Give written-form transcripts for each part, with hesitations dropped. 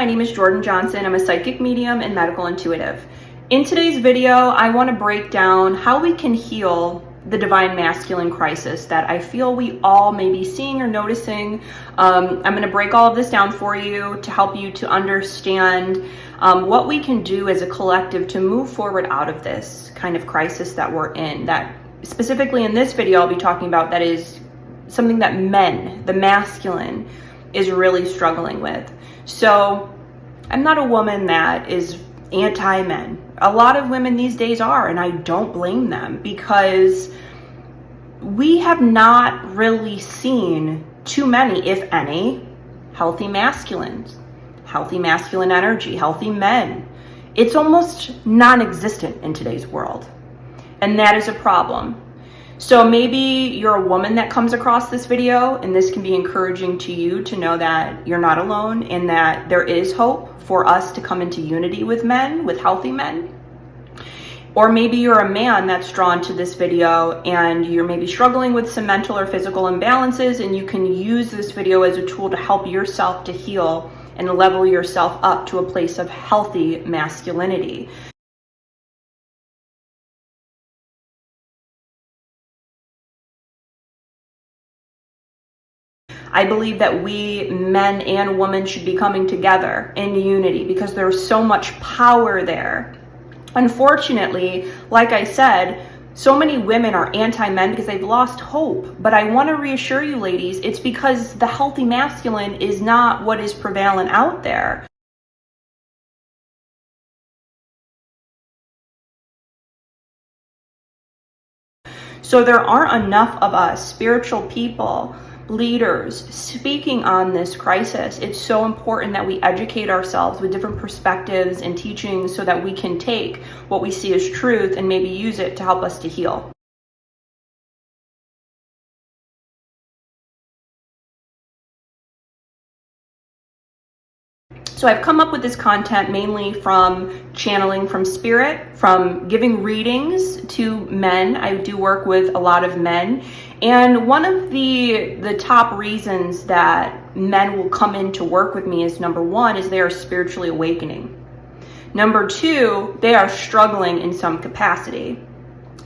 my name is Jordan Johnson. I'm a psychic medium and medical intuitive. In today's video, I want to break down how we can heal the divine masculine crisis that I feel we all may be seeing or noticing. I'm going to break all of this down for you to help you to understand what we can do as a collective to move forward out of this kind of crisis that we're in. That specifically in this video, I'll be talking about that is something that men, the masculine, is really struggling with. So I'm not a woman that is anti-men. A lot of women these days are, and I don't blame them, because we have not really seen too many, if any, healthy masculines, healthy masculine energy, healthy men. It's almost non-existent in today's world, and that is a problem. So maybe you're a woman that comes across this video, and this can be encouraging to you to know that you're not alone and that there is hope for us to come into unity with men, with healthy men. Or maybe you're a man that's drawn to this video and you're maybe struggling with some mental or physical imbalances, and you can use this video as a tool to help yourself to heal and level yourself up to a place of healthy masculinity. I believe that we, men and women, should be coming together in unity because there's so much power there. Unfortunately, like I said, so many women are anti-men because they've lost hope. But I want to reassure you, ladies, it's because the healthy masculine is not what is prevalent out there. So there aren't enough of us, spiritual people, leaders, speaking on this crisis. It's so important that we educate ourselves with different perspectives and teachings so that we can take what we see as truth and maybe use it to help us to heal. So I've come up with this content mainly from channeling from spirit, from giving readings to men. I do work with a lot of men. And one of the top reasons that men will come in to work with me is, number one, is they are spiritually awakening. Number two, they are struggling in some capacity.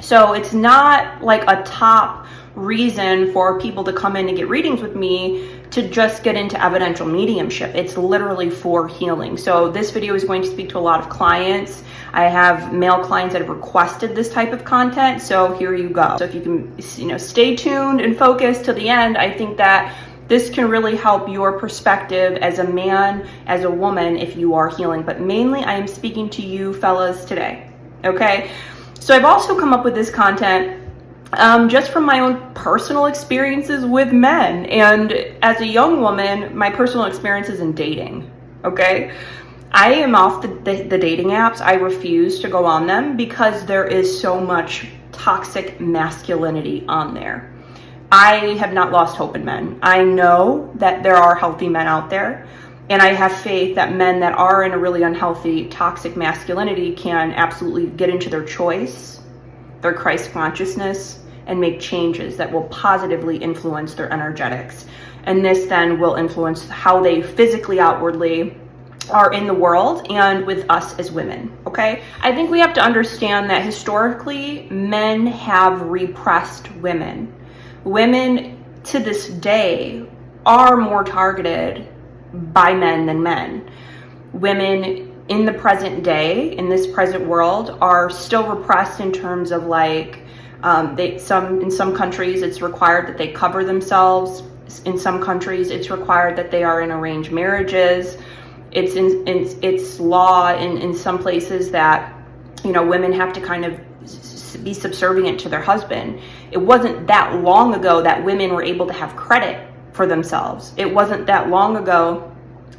So it's not like a top reason for people to come in and get readings with me to just get into evidential mediumship. It's literally for healing. So this video is going to speak to a lot of clients. I have male clients that have requested this type of content, so here you go. So if you can, stay tuned and focus till the end, I think that this can really help your perspective as a man, as a woman, if you are healing. But mainly I am speaking to you fellas today, okay? So I've also come up with this content just from my own personal experiences with men. And as a young woman, my personal experiences in dating, okay? I am off the dating apps. I refuse to go on them because there is so much toxic masculinity on there. I have not lost hope in men. I know that there are healthy men out there, and I have faith that men that are in a really unhealthy, toxic masculinity can absolutely get into their choice, their Christ consciousness, and make changes that will positively influence their energetics. And this then will influence how they physically, outwardly are in the world and with us as women, okay? I think we have to understand that historically, men have repressed women. Women to this day are more targeted by men than men. Women in the present day, in this present world, are still repressed in terms of like, in some countries it's required that they cover themselves. In some countries it's required that they are in arranged marriages. It's law in some places that, women have to kind of be subservient to their husband. It wasn't that long ago that women were able to have credit for themselves. It wasn't that long ago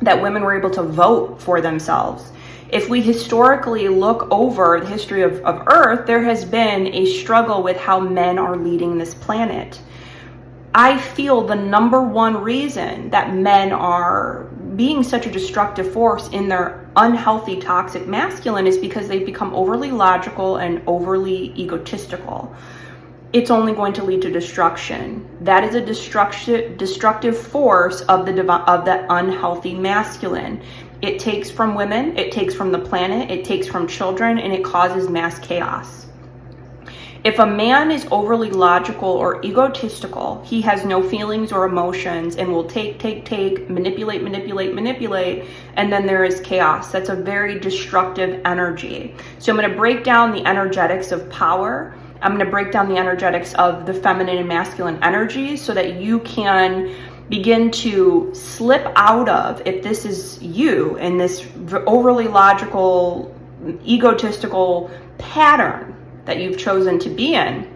that women were able to vote for themselves. If we historically look over the history of Earth, there has been a struggle with how men are leading this planet. I feel the number one reason that men are being such a destructive force in their unhealthy, toxic masculine is because they've become overly logical and overly egotistical. It's only going to lead to destruction. That is a destructive force of the unhealthy masculine. It takes from women, it takes from the planet, it takes from children, and it causes mass chaos. If a man is overly logical or egotistical, he has no feelings or emotions and will take, manipulate, and then there is chaos. That's a very destructive energy. So I'm going to break down the energetics of power. I'm going to break down the energetics of the feminine and masculine energies so that you can begin to slip out of, if this is you in this overly logical, egotistical pattern that you've chosen to be in.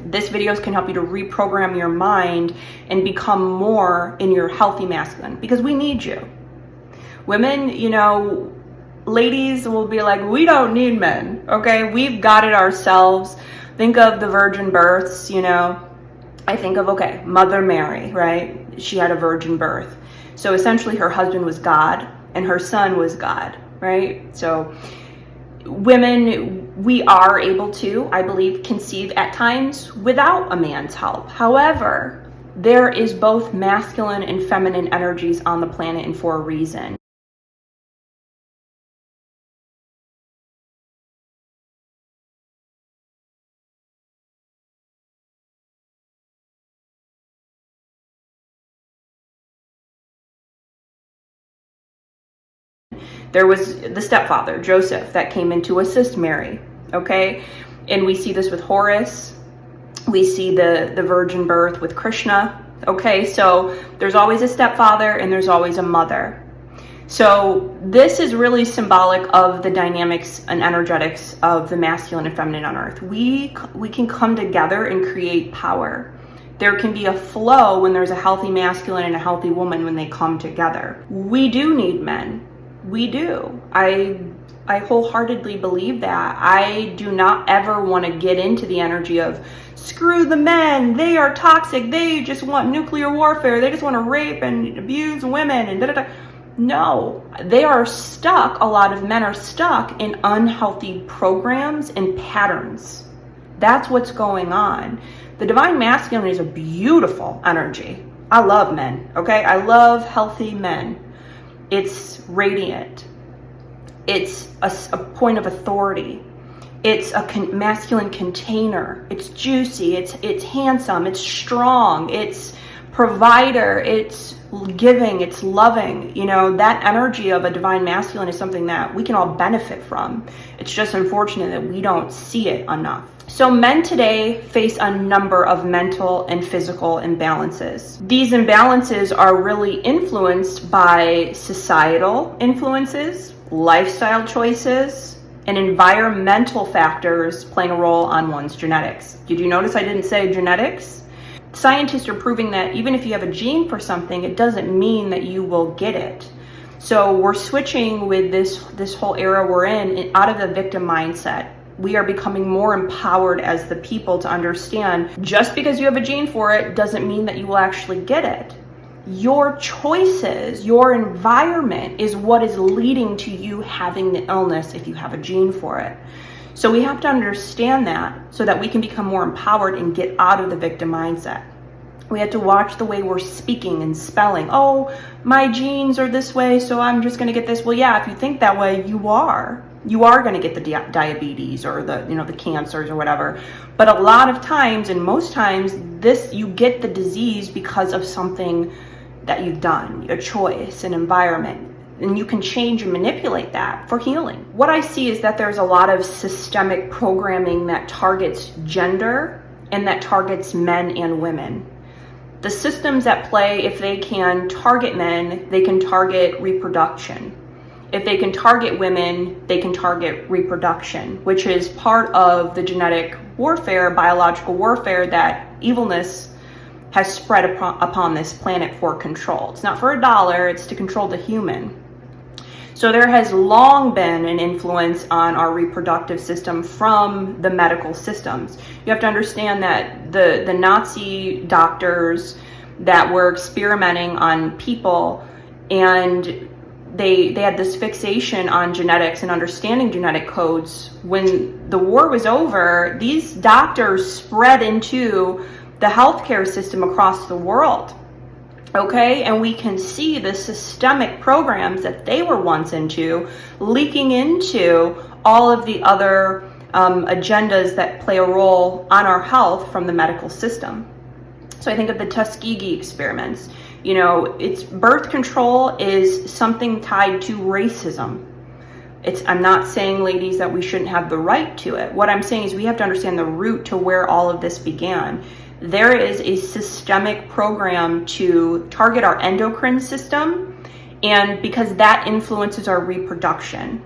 This videos can help you to reprogram your mind and become more in your healthy masculine, because we need you. Women, you know, ladies will be like, we don't need men, okay? We've got it ourselves. Think of the virgin births, you know. I think of, okay, Mother Mary, right? She had a virgin birth. So essentially her husband was God and her son was God, right? So women, we are able to, I believe, conceive at times without a man's help. However, there is both masculine and feminine energies on the planet, and for a reason. There was the stepfather, Joseph, that came in to assist Mary, okay? And we see this with Horus. We see the virgin birth with Krishna, okay? So there's always a stepfather and there's always a mother. So this is really symbolic of the dynamics and energetics of the masculine and feminine on earth. We can come together and create power. There can be a flow when there's a healthy masculine and a healthy woman when they come together. We do need men. We do. I wholeheartedly believe that. I do not ever want to get into the energy of screw the men, they are toxic, they just want nuclear warfare, they just want to rape and abuse women and da-da-da. No, they are stuck. A lot of men are stuck in unhealthy programs and patterns. That's what's going on. The divine masculine is a beautiful energy. I love men, okay? I love healthy men. It's radiant. It's a point of authority. It's a masculine container. It's juicy. It's handsome. It's strong. It's provider. It's giving. It's loving. You know, that energy of a divine masculine is something that we can all benefit from. It's just unfortunate that we don't see it enough. So men today face a number of mental and physical imbalances. These imbalances are really influenced by societal influences, lifestyle choices, and environmental factors playing a role on one's genetics. Did you notice I didn't say genetics? Scientists are proving that even if you have a gene for something, it doesn't mean that you will get it. So we're switching with this whole era we're in out of the victim mindset. We are becoming more empowered as the people to understand just because you have a gene for it doesn't mean that you will actually get it. Your choices, your environment is what is leading to you having the illness if you have a gene for it. So we have to understand that so that we can become more empowered and get out of the victim mindset. We have to watch the way we're speaking and spelling. Oh, my genes are this way, so I'm just going to get this. Well, yeah, if you think that way, you are going to get the diabetes or the cancers or whatever. But a lot of times, and most times, you get the disease because of something that you've done, a choice, an environment. And you can change and manipulate that for healing. What I see is that there's a lot of systemic programming that targets gender and that targets men and women. The systems at play, if they can target men, they can target reproduction. If they can target women, they can target reproduction, which is part of the genetic warfare, biological warfare that evilness has spread upon this planet for control. It's not for a dollar, it's to control the human. So there has long been an influence on our reproductive system from the medical systems. You have to understand that the Nazi doctors that were experimenting on people, and they had this fixation on genetics and understanding genetic codes. When the war was over, these doctors spread into the healthcare system across the world. Okay, and we can see the systemic programs that they were once into leaking into all of the other agendas that play a role on our health from the medical system. So I think of the Tuskegee experiments. You know, it's birth control is something tied to racism. I'm not saying, ladies, that we shouldn't have the right to it. What I'm saying is we have to understand the root to where all of this began. There is a systemic program to target our endocrine system, and because that influences our reproduction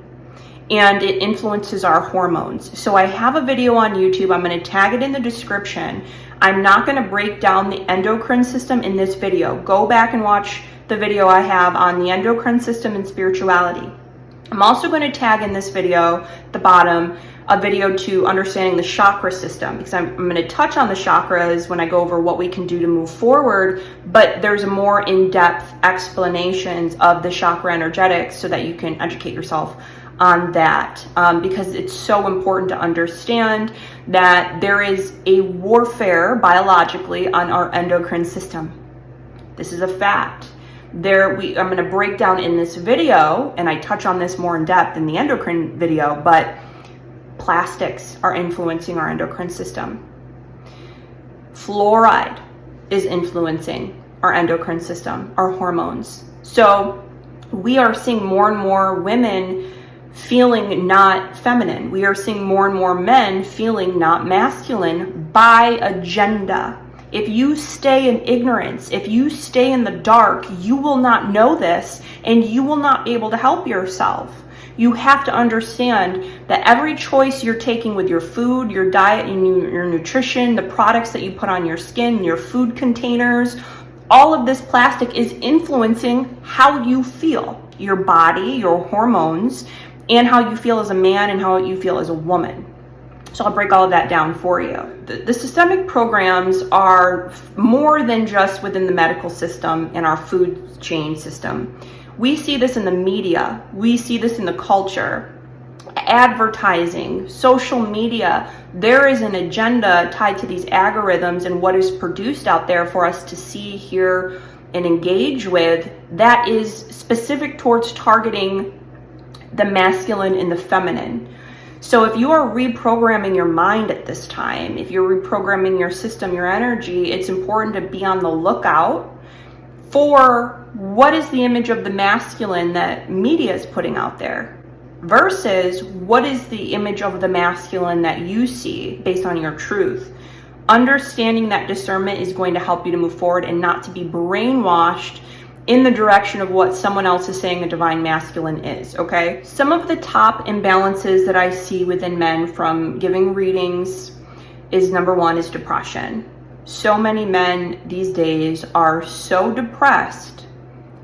and it influences our hormones. So I have a video on YouTube. I'm going to tag it in the description. I'm not going to break down the endocrine system in this video. Go back and watch the video I have on the endocrine system and spirituality. I'm also going to tag in this video, at the bottom, a video to understanding the chakra system, because I'm going to touch on the chakras when I go over what we can do to move forward, but there's more in-depth explanations of the chakra energetics so that you can educate yourself on that, because it's so important to understand that there is a warfare biologically on our endocrine system. This is a fact. I'm going to break down in this video, and I touch on this more in depth in the endocrine video, but plastics are influencing our endocrine system. Fluoride is influencing our endocrine system, our hormones. So we are seeing more and more women feeling not feminine. We are seeing more and more men feeling not masculine by agenda. If you stay in ignorance, if you stay in the dark, you will not know this and you will not be able to help yourself. You have to understand that every choice you're taking with your food, your diet, and your nutrition, the products that you put on your skin, your food containers, all of this plastic is influencing how you feel, your body, your hormones, and how you feel as a man and how you feel as a woman. So I'll break all of that down for you. The systemic programs are more than just within the medical system and our food chain system. We see this in the media. We see this in the culture, advertising, social media. There is an agenda tied to these algorithms and what is produced out there for us to see, hear, and engage with that is specific towards targeting the masculine and the feminine. So if you are reprogramming your mind at this time, if you're reprogramming your system, your energy, it's important to be on the lookout for what is the image of the masculine that media is putting out there versus what is the image of the masculine that you see based on your truth. Understanding that discernment is going to help you to move forward and not to be brainwashed in the direction of what someone else is saying a divine masculine is, okay? Some of the top imbalances that I see within men from giving readings is, number one, is depression. So many men these days are so depressed,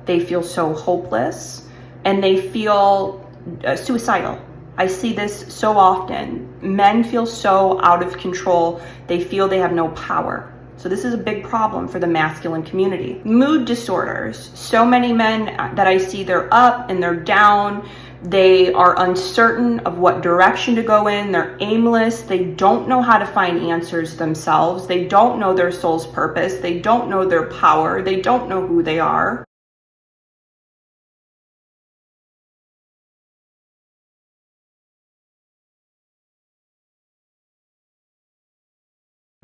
they feel so hopeless, and they feel suicidal. I see this so often. Men feel so out of control, they feel they have no power. So this is a big problem for the masculine community. Mood disorders. So many men that I see, they're up and they're down. They are uncertain of what direction to go in. They're aimless. They don't know how to find answers themselves. They don't know their soul's purpose. They don't know their power. They don't know who they are.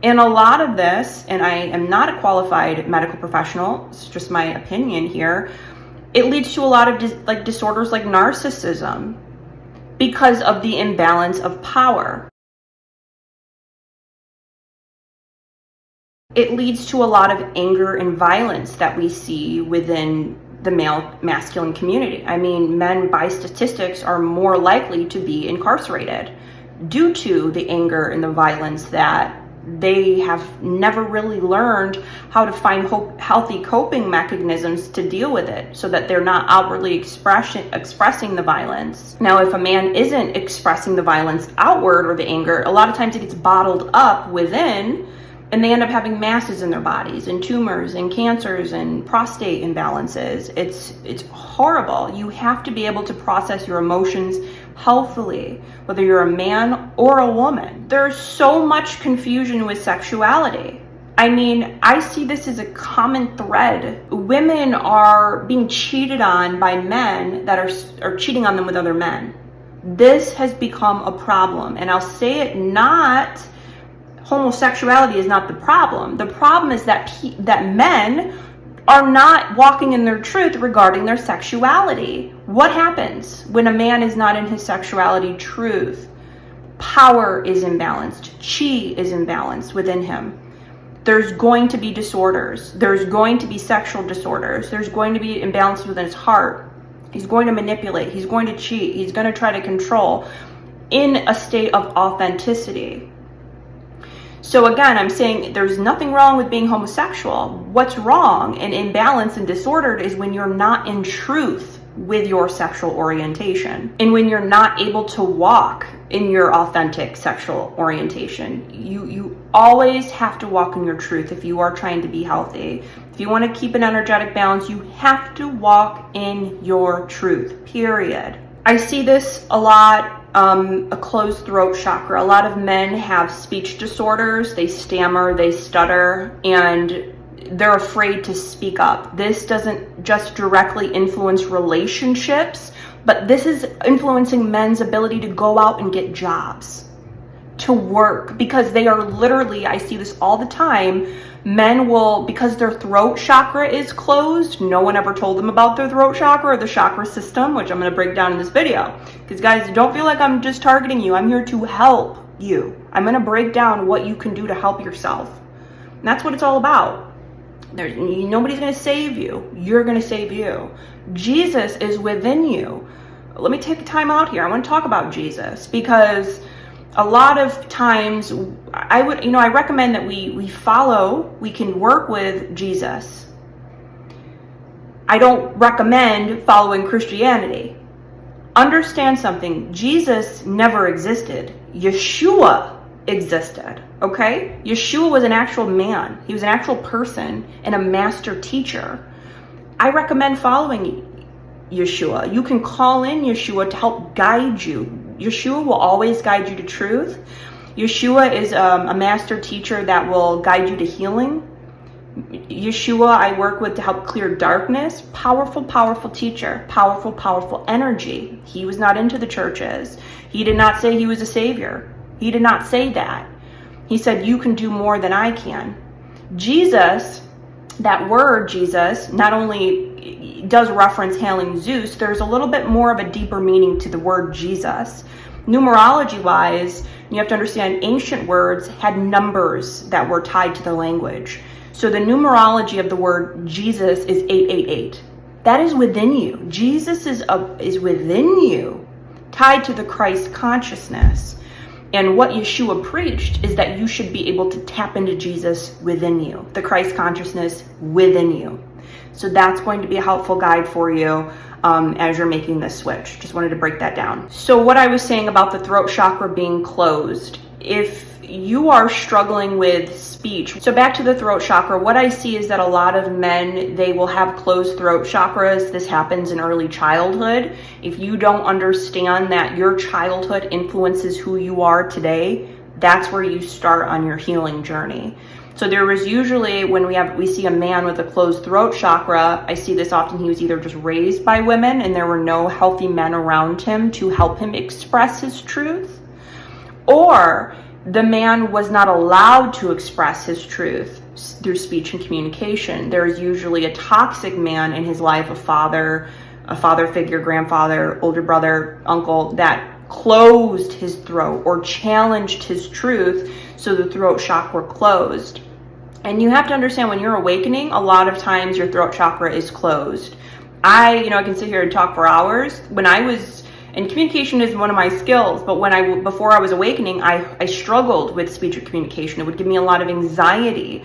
And a lot of this, and I am not a qualified medical professional, it's just my opinion here, it leads to a lot of disorders like narcissism because of the imbalance of power. It leads to a lot of anger and violence that we see within the male masculine community. I mean, men by statistics are more likely to be incarcerated due to the anger and the violence that they have never really learned how to find healthy coping mechanisms to deal with it so that they're not outwardly expressing the violence. Now, if a man isn't expressing the violence outward or the anger, a lot of times it gets bottled up within and they end up having masses in their bodies and tumors and cancers and prostate imbalances. It's horrible. You have to be able to process your emotions healthily, whether you're a man or a woman. There's so much confusion with sexuality. I mean, I see this as a common thread. Women are being cheated on by men that are cheating on them with other men. This has become a problem. And I'll say it not, homosexuality is not the problem. The problem is that men are not walking in their truth regarding their sexuality. What happens when a man is not in his sexuality truth? Power is imbalanced. Chi is imbalanced within him. There's going to be disorders. There's going to be sexual disorders. There's going to be imbalances within his heart. He's going to manipulate. He's going to cheat. He's going to try to control in a state of authenticity. So again, I'm saying there's nothing wrong with being homosexual. What's wrong and imbalanced and disordered is when you're not in truth with your sexual orientation, and when you're not able to walk in your authentic sexual orientation. You always have to walk in your truth if you are trying to be healthy. If you want to keep an energetic balance, you have to walk in your truth, period. I see this a lot, a closed throat chakra. A lot of men have speech disorders. They stammer, they stutter, and they're afraid to speak up. This doesn't just directly influence relationships, but this is influencing men's ability to go out and get jobs, to work, because they are literally, I see this all the time, men will, because their throat chakra is closed, no one ever told them about their throat chakra or the chakra system, which I'm going to break down in this video. Because guys, don't feel like I'm just targeting you. I'm here to help you. I'm going to break down what you can do to help yourself. And that's what it's all about. Nobody's going to save you. You're going to save you. Jesus is within you. Let me take time out here. I want to talk about Jesus, because a lot of times I recommend that we can work with Jesus. I don't recommend following Christianity. Understand something. Jesus never existed. Yeshua existed. Okay? Yeshua was an actual man. He was an actual person and a master teacher. I recommend following Yeshua. You can call in Yeshua to help guide you. Yeshua will always guide you to truth. Yeshua is a master teacher that will guide you to healing. Yeshua I work with to help clear darkness. Powerful, powerful teacher. Powerful, powerful energy. He was not into the churches. He did not say he was a savior. He did not say that. He said, you can do more than I can. Jesus, that word Jesus, not only does reference hailing Zeus, there's a little bit more of a deeper meaning to the word Jesus. Numerology-wise, you have to understand ancient words had numbers that were tied to the language. So the numerology of the word Jesus is 888. That is within you. Jesus is within you, tied to the Christ consciousness. And what Yeshua preached is that you should be able to tap into Jesus within you, the Christ consciousness within you. So that's going to be a helpful guide for you as you're making this switch. Just wanted to break that down. So what I was saying about the throat chakra being closed, if you are struggling with speech, so back to the throat chakra, what I see is that a lot of men, they will have closed throat chakras. This happens in early childhood. If you don't understand that your childhood influences who you are today, that's where you start on your healing journey. So there was usually, when we see a man with a closed throat chakra, I see this often, he was either just raised by women and there were no healthy men around him to help him express his truth, or the man was not allowed to express his truth through speech and communication. There is usually a toxic man in his life, a father figure, grandfather, older brother, uncle, that closed his throat or challenged his truth, so the throat chakra closed. And you have to understand, when you're awakening, a lot of times your throat chakra is closed. I can sit here and talk for hours. And communication is one of my skills, but before I was awakening, I struggled with speech or communication. It would give me a lot of anxiety.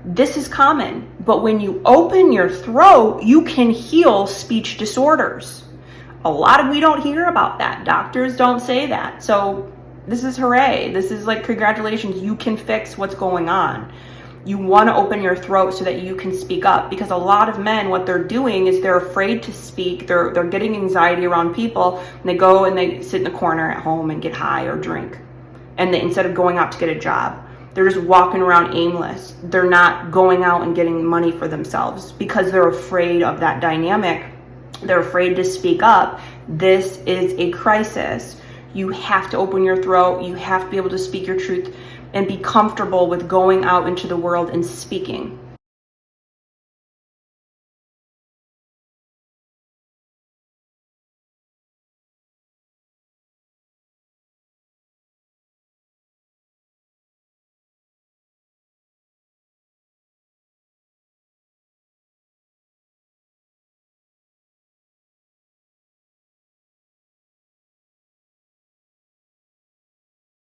This is common, but when you open your throat, you can heal speech disorders. We don't hear about that. Doctors don't say that. So this is hooray. This is like, congratulations, you can fix what's going on. You want to open your throat so that you can speak up, because a lot of men, what they're doing is they're afraid to speak. They're getting anxiety around people, and they go and they sit in the corner at home and get high or drink, and instead of going out to get a job. They're just walking around aimless. They're not going out and getting money for themselves because they're afraid of that dynamic. They're afraid to speak up. This is a crisis. You have to open your throat. You have to be able to speak your truth and be comfortable with going out into the world and speaking.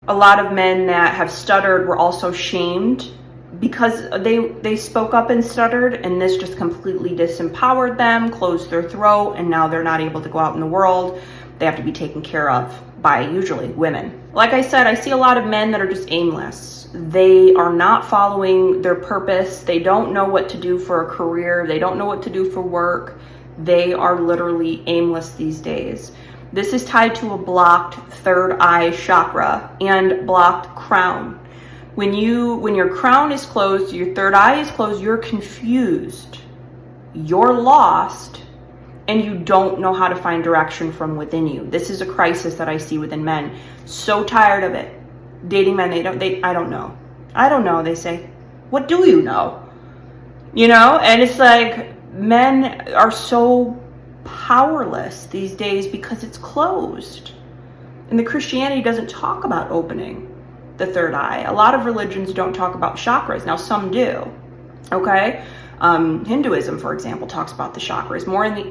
A lot of men that have stuttered were also shamed because they spoke up and stuttered, and this just completely disempowered them, closed their throat, and now they're not able to go out in the world. They have to be taken care of by usually women. Like I said, I see a lot of men that are just aimless. They are not following their purpose. They don't know what to do for a career. They don't know what to do for work. They are literally aimless these days. This is tied to a blocked third eye chakra and blocked crown. When your crown is closed, your third eye is closed, you're confused, you're lost, and you don't know how to find direction from within you. This is a crisis that I see within men. So tired of it. Dating men, I don't know, they say. What do you know? And it's like men are so powerless these days because it's closed. And the Christianity doesn't talk about opening the third eye. A lot of religions don't talk about chakras. Now some do, okay? Hinduism, for example, talks about the chakras. More in the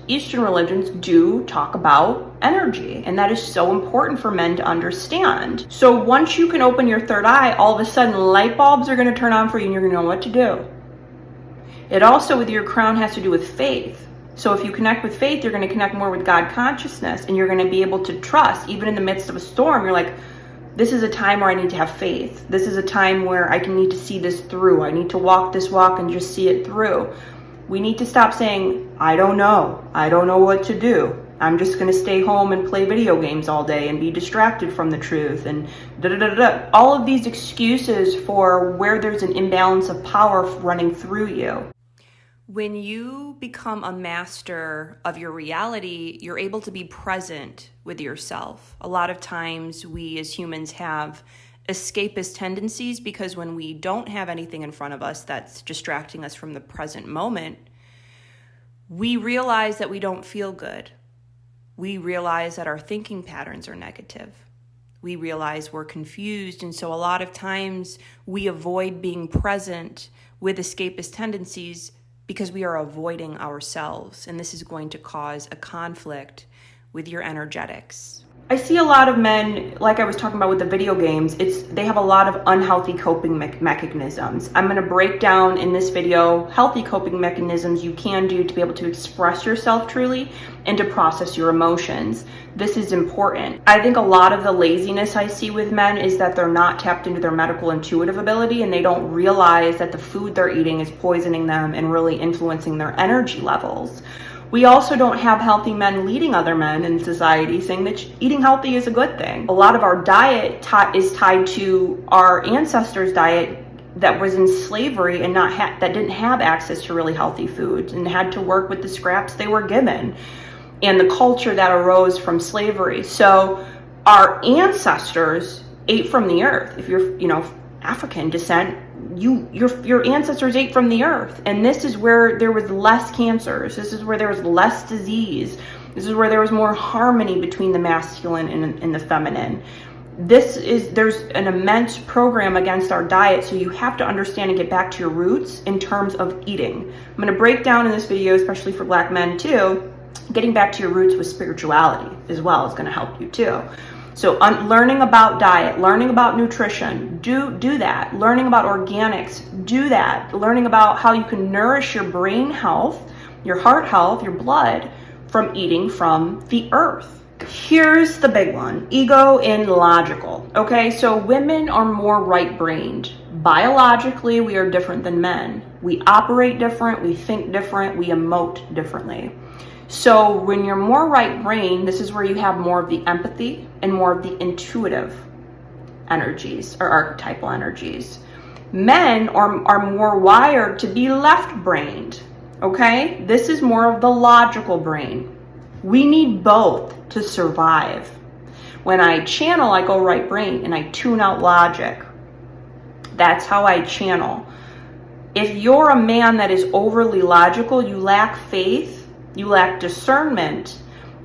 Eastern religions do talk about energy, and that is so important for men to understand. So once you can open your third eye, all of a sudden light bulbs are going to turn on for you and you're going to know what to do. It also, with your crown, has to do with faith. So if you connect with faith, you're going to connect more with God consciousness, and you're going to be able to trust. Even in the midst of a storm, you're like, this is a time where I need to have faith. This is a time where I need to see this through. I need to walk this walk and just see it through. We need to stop saying, I don't know what to do. I'm just going to stay home and play video games all day and be distracted from the truth and all of these excuses for where there's an imbalance of power running through you. When you become a master of your reality, you're able to be present with yourself. A lot of times we as humans have escapist tendencies because when we don't have anything in front of us that's distracting us from the present moment, we realize that we don't feel good. We realize that our thinking patterns are negative. We realize we're confused, and so a lot of times we avoid being present with escapist tendencies because we are avoiding ourselves, and this is going to cause a conflict with your energetics. I see a lot of men, like I was talking about with the video games, they have a lot of unhealthy coping mechanisms. I'm going to break down in this video healthy coping mechanisms you can do to be able to express yourself truly and to process your emotions. This is important. I think a lot of the laziness I see with men is that they're not tapped into their medical intuitive ability, and they don't realize that the food they're eating is poisoning them and really influencing their energy levels. We also don't have healthy men leading other men in society saying that eating healthy is a good thing. A lot of our diet is tied to our ancestors' diet that was in slavery and that didn't have access to really healthy foods and had to work with the scraps they were given and the culture that arose from slavery. So our ancestors ate from the earth. If you're, African descent, your ancestors ate from the earth, and this is where there was less cancers. This is where there was less disease. This is where there was more harmony between the masculine and the feminine. There's an immense program against our diet, so you have to understand and get back to your roots in terms of eating. I'm going to break down in this video, especially for Black men too, getting back to your roots with spirituality as well is going to help you too. So learning about diet, learning about nutrition, do that. Learning about organics, do that. Learning about how you can nourish your brain health, your heart health, your blood from eating from the earth. Here's the big one, ego and logical. Okay, so women are more right-brained. Biologically, we are different than men. We operate different, we think different, we emote differently. So when you're more right brain, this is where you have more of the empathy and more of the intuitive energies or archetypal energies. Men are more wired to be left-brained, okay? This is more of the logical brain. We need both to survive. When I channel, I go right brain and I tune out logic. That's how I channel. If you're a man that is overly logical, you lack faith, you lack discernment,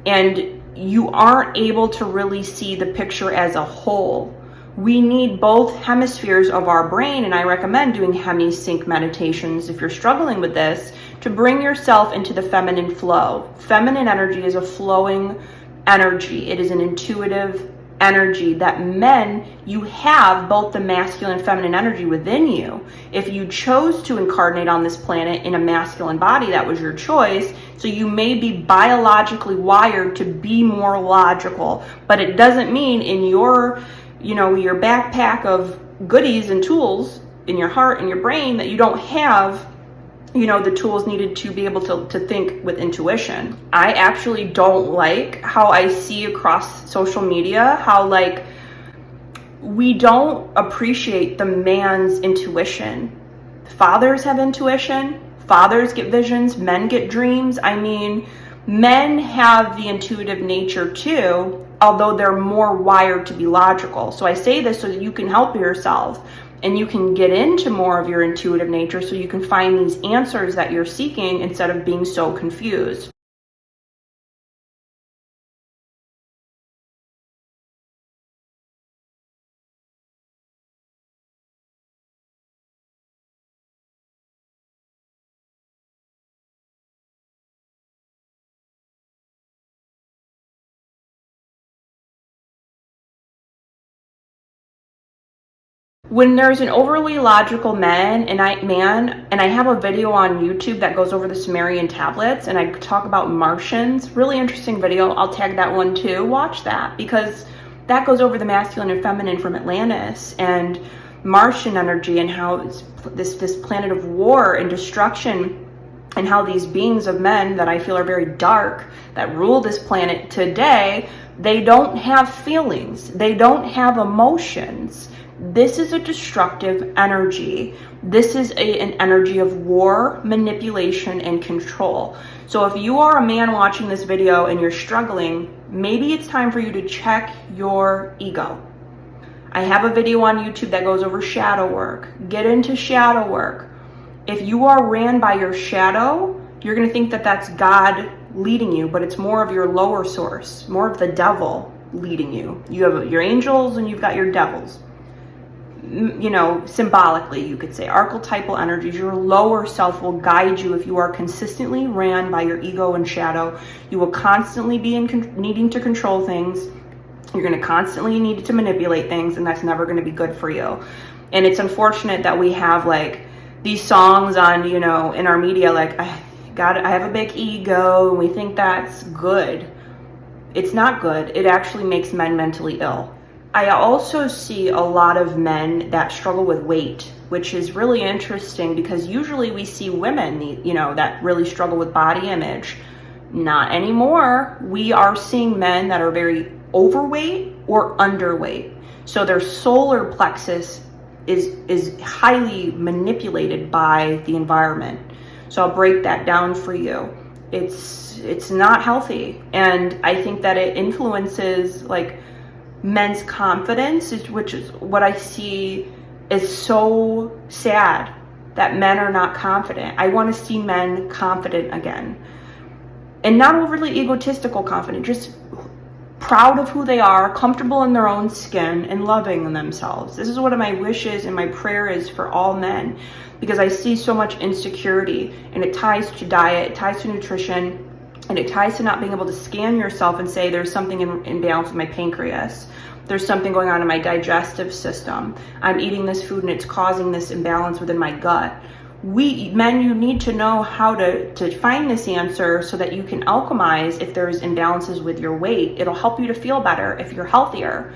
and you aren't able to really see the picture as a whole. We need both hemispheres of our brain, and I recommend doing hemi-sync meditations if you're struggling with this, to bring yourself into the feminine flow. Feminine energy is a flowing energy. It is an intuitive energy that men, you have both the masculine and feminine energy within you. If you chose to incarnate on this planet in a masculine body, that was your choice. So you may be biologically wired to be more logical, but it doesn't mean in your your backpack of goodies and tools in your heart and your brain that you don't have, the tools needed to be able to think with intuition. I actually don't like how I see across social media how we don't appreciate the man's intuition. Fathers have intuition, fathers get visions, men get dreams. I mean, men have the intuitive nature too, although they're more wired to be logical. So I say this so that you can help yourself and you can get into more of your intuitive nature so you can find these answers that you're seeking instead of being so confused. When there's an overly logical man, and I have a video on YouTube that goes over the Sumerian tablets, and I talk about Martians. Really interesting video. I'll tag that one too. Watch that, because that goes over the masculine and feminine from Atlantis and Martian energy, and how it's this planet of war and destruction, and how these beings of men that I feel are very dark that rule this planet today, they don't have feelings. They don't have emotions. This is a destructive energy. This is an energy of war, manipulation, and control. So if you are a man watching this video and you're struggling, maybe it's time for you to check your ego. I have a video on YouTube that goes over shadow work. Get into shadow work. If you are ran by your shadow, you're going to think that that's God leading you, but it's more of your lower source, more of the devil leading you. You have your angels and you've got your devils. Symbolically, you could say archetypal energies. Your lower self will guide you if you are consistently ran by your ego and shadow. You will constantly be needing to control things. You're going to constantly need to manipulate things, and that's never going to be good for you. And it's unfortunate that we have these songs on, in our media, I have a big ego, and we think that's good. It's not good. It actually makes men mentally ill. I also see a lot of men that struggle with weight, which is really interesting because usually we see women, that really struggle with body image. Not anymore. We are seeing men that are very overweight or underweight. So their solar plexus is highly manipulated by the environment. So I'll break that down for you. It's not healthy. And I think that it influences men's confidence, which is what I see is so sad, that men are not confident. I want to see men confident again, and not overly egotistical confident, just proud of who they are, comfortable in their own skin, and loving themselves. This is what my wish is and my prayer is for all men, because I see so much insecurity, and it ties to diet, it ties to nutrition, and it ties to not being able to scan yourself and say there's something in balance with my pancreas. There's something going on in my digestive system. I'm eating this food and it's causing this imbalance within my gut. Men, you need to know how to find this answer so that you can alchemize if there's imbalances with your weight. It'll help you to feel better if you're healthier.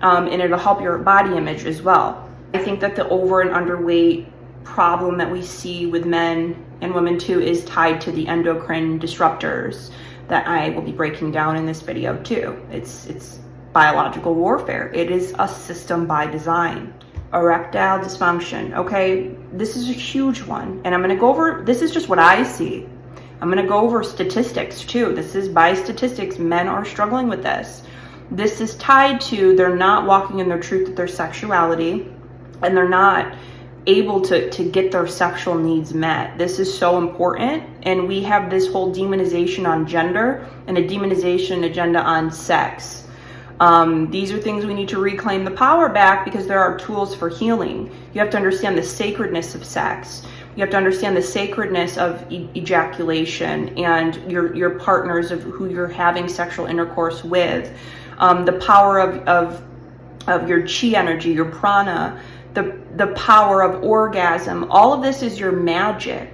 And it'll help your body image as well. I think that the over and underweight problem that we see with men and women too is tied to the endocrine disruptors, that I will be breaking down in this video too. It's biological warfare. It is a system by design. Erectile dysfunction. Okay, this is a huge one, and I'm going to go over, this is just what I see. I'm going to go over statistics too. This is by statistics. Men are struggling with this. This is tied to they're not walking in their truth with their sexuality, and they're not able to get their sexual needs met. This is so important, and we have this whole demonization on gender and a demonization agenda on sex. These are things we need to reclaim the power back, because there are tools for healing. You have to understand the sacredness of sex. You have to understand the sacredness of ejaculation and your partners, of who you're having sexual intercourse with. The power of your chi energy, your prana, the power of orgasm. All of this is your magic.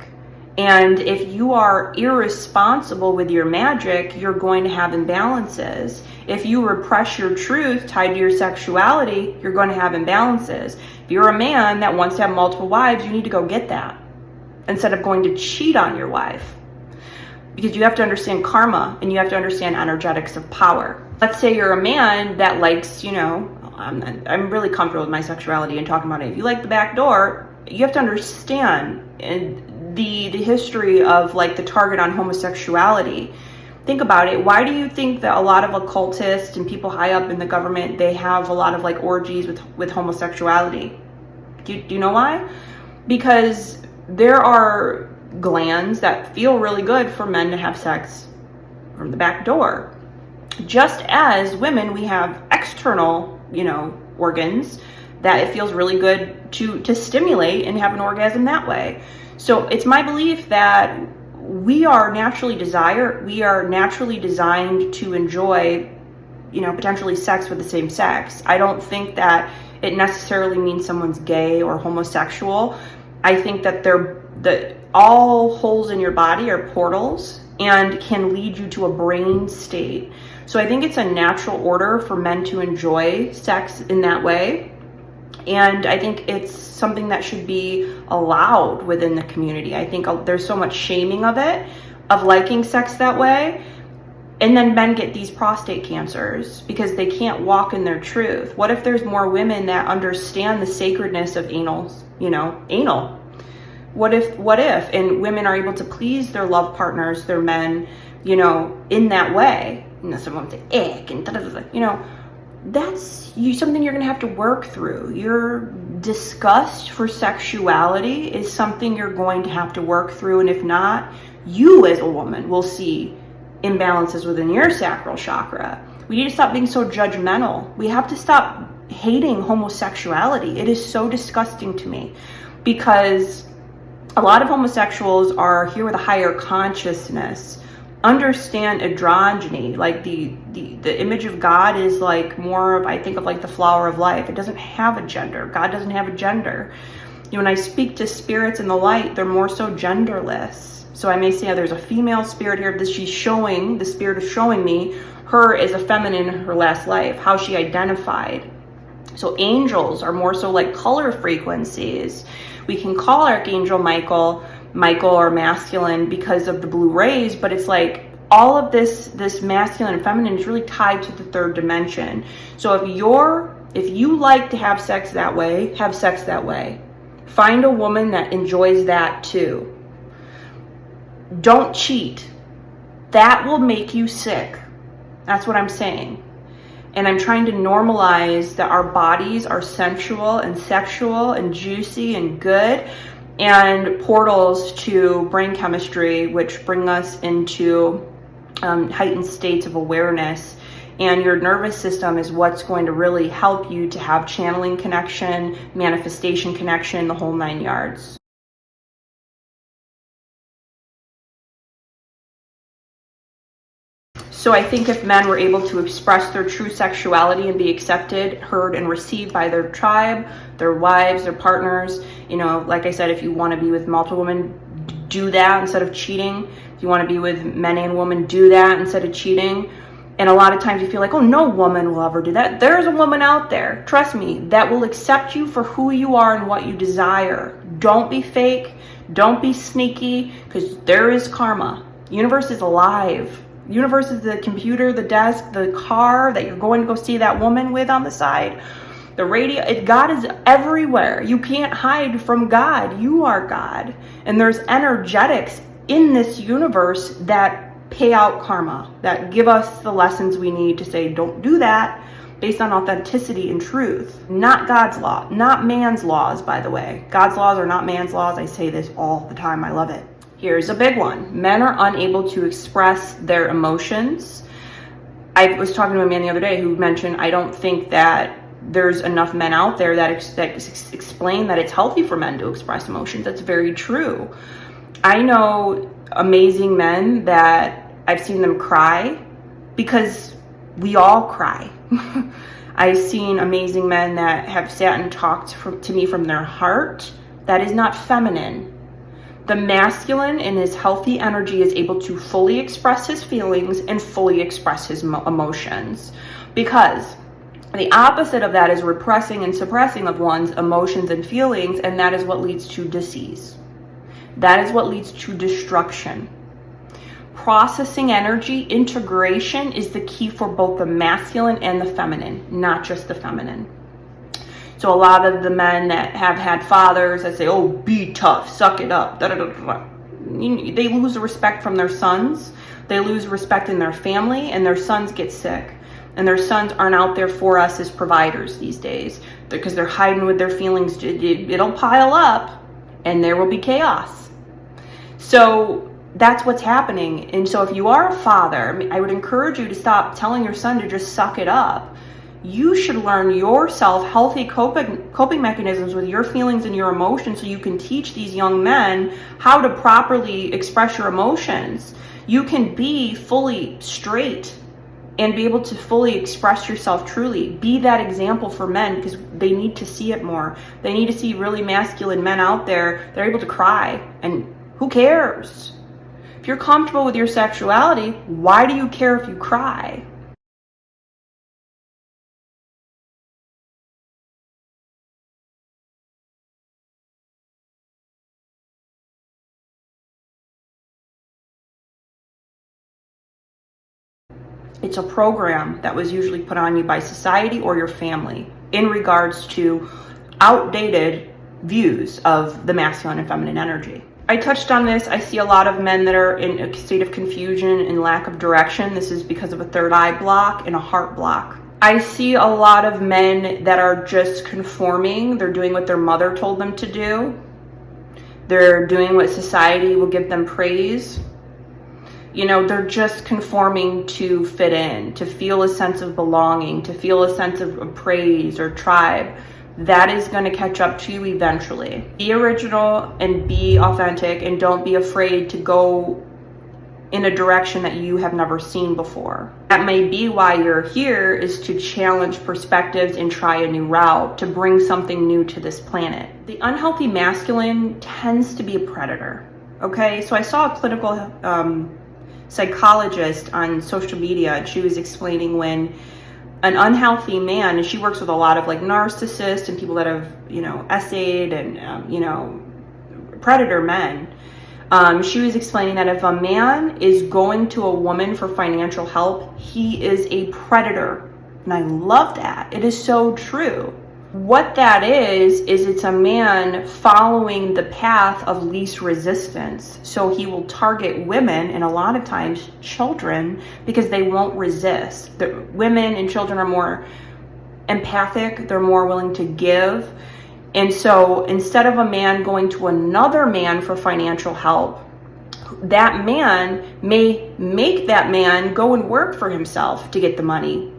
And if you are irresponsible with your magic, you're going to have imbalances. If you repress your truth tied to your sexuality, you're going to have imbalances. If you're a man that wants to have multiple wives, you need to go get that instead of going to cheat on your wife. Because you have to understand karma, and you have to understand energetics of power. Let's say you're a man that likes, I'm really comfortable with my sexuality and talking about it. If you like the back door, you have to understand the history of like the target on homosexuality. Think about it. Why do you think that a lot of occultists and people high up in the government, they have a lot of like orgies with homosexuality? Do you know why? Because there are glands that feel really good for men to have sex from the back door. Just as women, we have external, organs that it feels really good to stimulate and have an orgasm that way. So it's my belief that we are naturally designed to enjoy, potentially sex with the same sex. I don't think that it necessarily means someone's gay or homosexual. I think that all holes in your body are portals and can lead you to a brain state. So I think it's a natural order for men to enjoy sex in that way. And I think it's something that should be allowed within the community. I think there's so much shaming of it, of liking sex that way. And then men get these prostate cancers because they can't walk in their truth. What if there's more women that understand the sacredness of anal? What if, and women are able to please their love partners, their men, in that way? Someone would say, ick, and that's something you're going to have to work through. Your disgust for sexuality is something you're going to have to work through. And if not, you as a woman will see imbalances within your sacral chakra. We need to stop being so judgmental. We have to stop hating homosexuality. It is so disgusting to me, because a lot of homosexuals are here with a higher consciousness. Understand androgyny, like the image of God is like more of, I think of like the flower of life. It doesn't have a gender. God doesn't have a gender. When I speak to spirits in the light, they're more so genderless. So I may say there's a female spirit here that she's showing, the spirit is showing me her as a feminine in her last life, how she identified. So angels are more so like color frequencies. We can call Archangel Michael or masculine because of the blue rays, but it's like all of this masculine and feminine is really tied to the third dimension. So if you like to have sex that way, have sex that way. Find a woman that enjoys that too. Don't cheat. That will make you sick. That's what I'm saying. And I'm trying to normalize that our bodies are sensual and sexual and juicy and good, and portals to brain chemistry, which bring us into heightened states of awareness. And your nervous system is what's going to really help you to have channeling connection, manifestation connection, the whole 9 yards. So I think if men were able to express their true sexuality and be accepted, heard, and received by their tribe, their wives, their partners, like I said, if you want to be with multiple women, do that instead of cheating. If you want to be with men and women, do that instead of cheating. And a lot of times you feel like, oh, no woman will ever do that. There's a woman out there, trust me, that will accept you for who you are and what you desire. Don't be fake. Don't be sneaky, because there is karma. The universe is alive. universe is the computer, the desk, the car that you're going to go see that woman with on the side, the radio. God is everywhere. You can't hide from God. You are God. And there's energetics in this universe that pay out karma, that give us the lessons we need to say, don't do that, based on authenticity and truth. Not God's law, not man's laws, by the way. God's laws are not man's laws. I say this all the time. I love it. Here's a big one. Men are unable to express their emotions. I was talking to a man the other day who mentioned, I don't think that there's enough men out there that explain that it's healthy for men to express emotions. That's very true. I know amazing men that I've seen them cry because we all cry. I've seen amazing men that have sat and talked to me from their heart. That is not feminine. The masculine in his healthy energy is able to fully express his feelings and fully express his emotions, because the opposite of that is repressing and suppressing of one's emotions and feelings, and that is what leads to disease. That is what leads to destruction. Processing energy, integration is the key for both the masculine and the feminine, not just the feminine. So a lot of the men that have had fathers that say, oh, be tough, suck it up, da, da, da, da. They lose the respect from their sons. They lose respect in their family, and their sons get sick. And their sons aren't out there for us as providers these days, because they're hiding with their feelings. It'll pile up and there will be chaos. So that's what's happening. And so if you are a father, I would encourage you to stop telling your son to just suck it up. You should learn yourself healthy coping mechanisms with your feelings and your emotions, so you can teach these young men how to properly express your emotions. You can be fully straight and be able to fully express yourself truly. Be that example for men, because they need to see it more. They need to see really masculine men out there. They're able to cry, and who cares? If you're comfortable with your sexuality, why do you care if you cry? It's a program that was usually put on you by society or your family in regards to outdated views of the masculine and feminine energy. I touched on this. I see a lot of men that are in a state of confusion and lack of direction. This is because of a third eye block and a heart block. I see a lot of men that are just conforming. They're doing what their mother told them to do. They're doing what society will give them praise. You know, they're just conforming to fit in, to feel a sense of belonging, to feel a sense of praise or tribe. That is going to catch up to you eventually. Be original and be authentic, and don't be afraid to go in a direction that you have never seen before. That may be why you're here, is to challenge perspectives and try a new route, to bring something new to this planet. The unhealthy masculine tends to be a predator. Okay, so I saw a clinical psychologist on social media, and she was explaining when an unhealthy man, and she works with a lot of like narcissists and people that have, you know, essayed and, you know, predator men. She was explaining that if a man is going to a woman for financial help, he is a predator. And I love that. It is so true. What that is it's a man following the path of least resistance. So he will target women, and a lot of times children, because they won't resist. The women and children are more empathic. They're more willing to give. And so instead of a man going to another man for financial help, that man may make that man go and work for himself to get the money.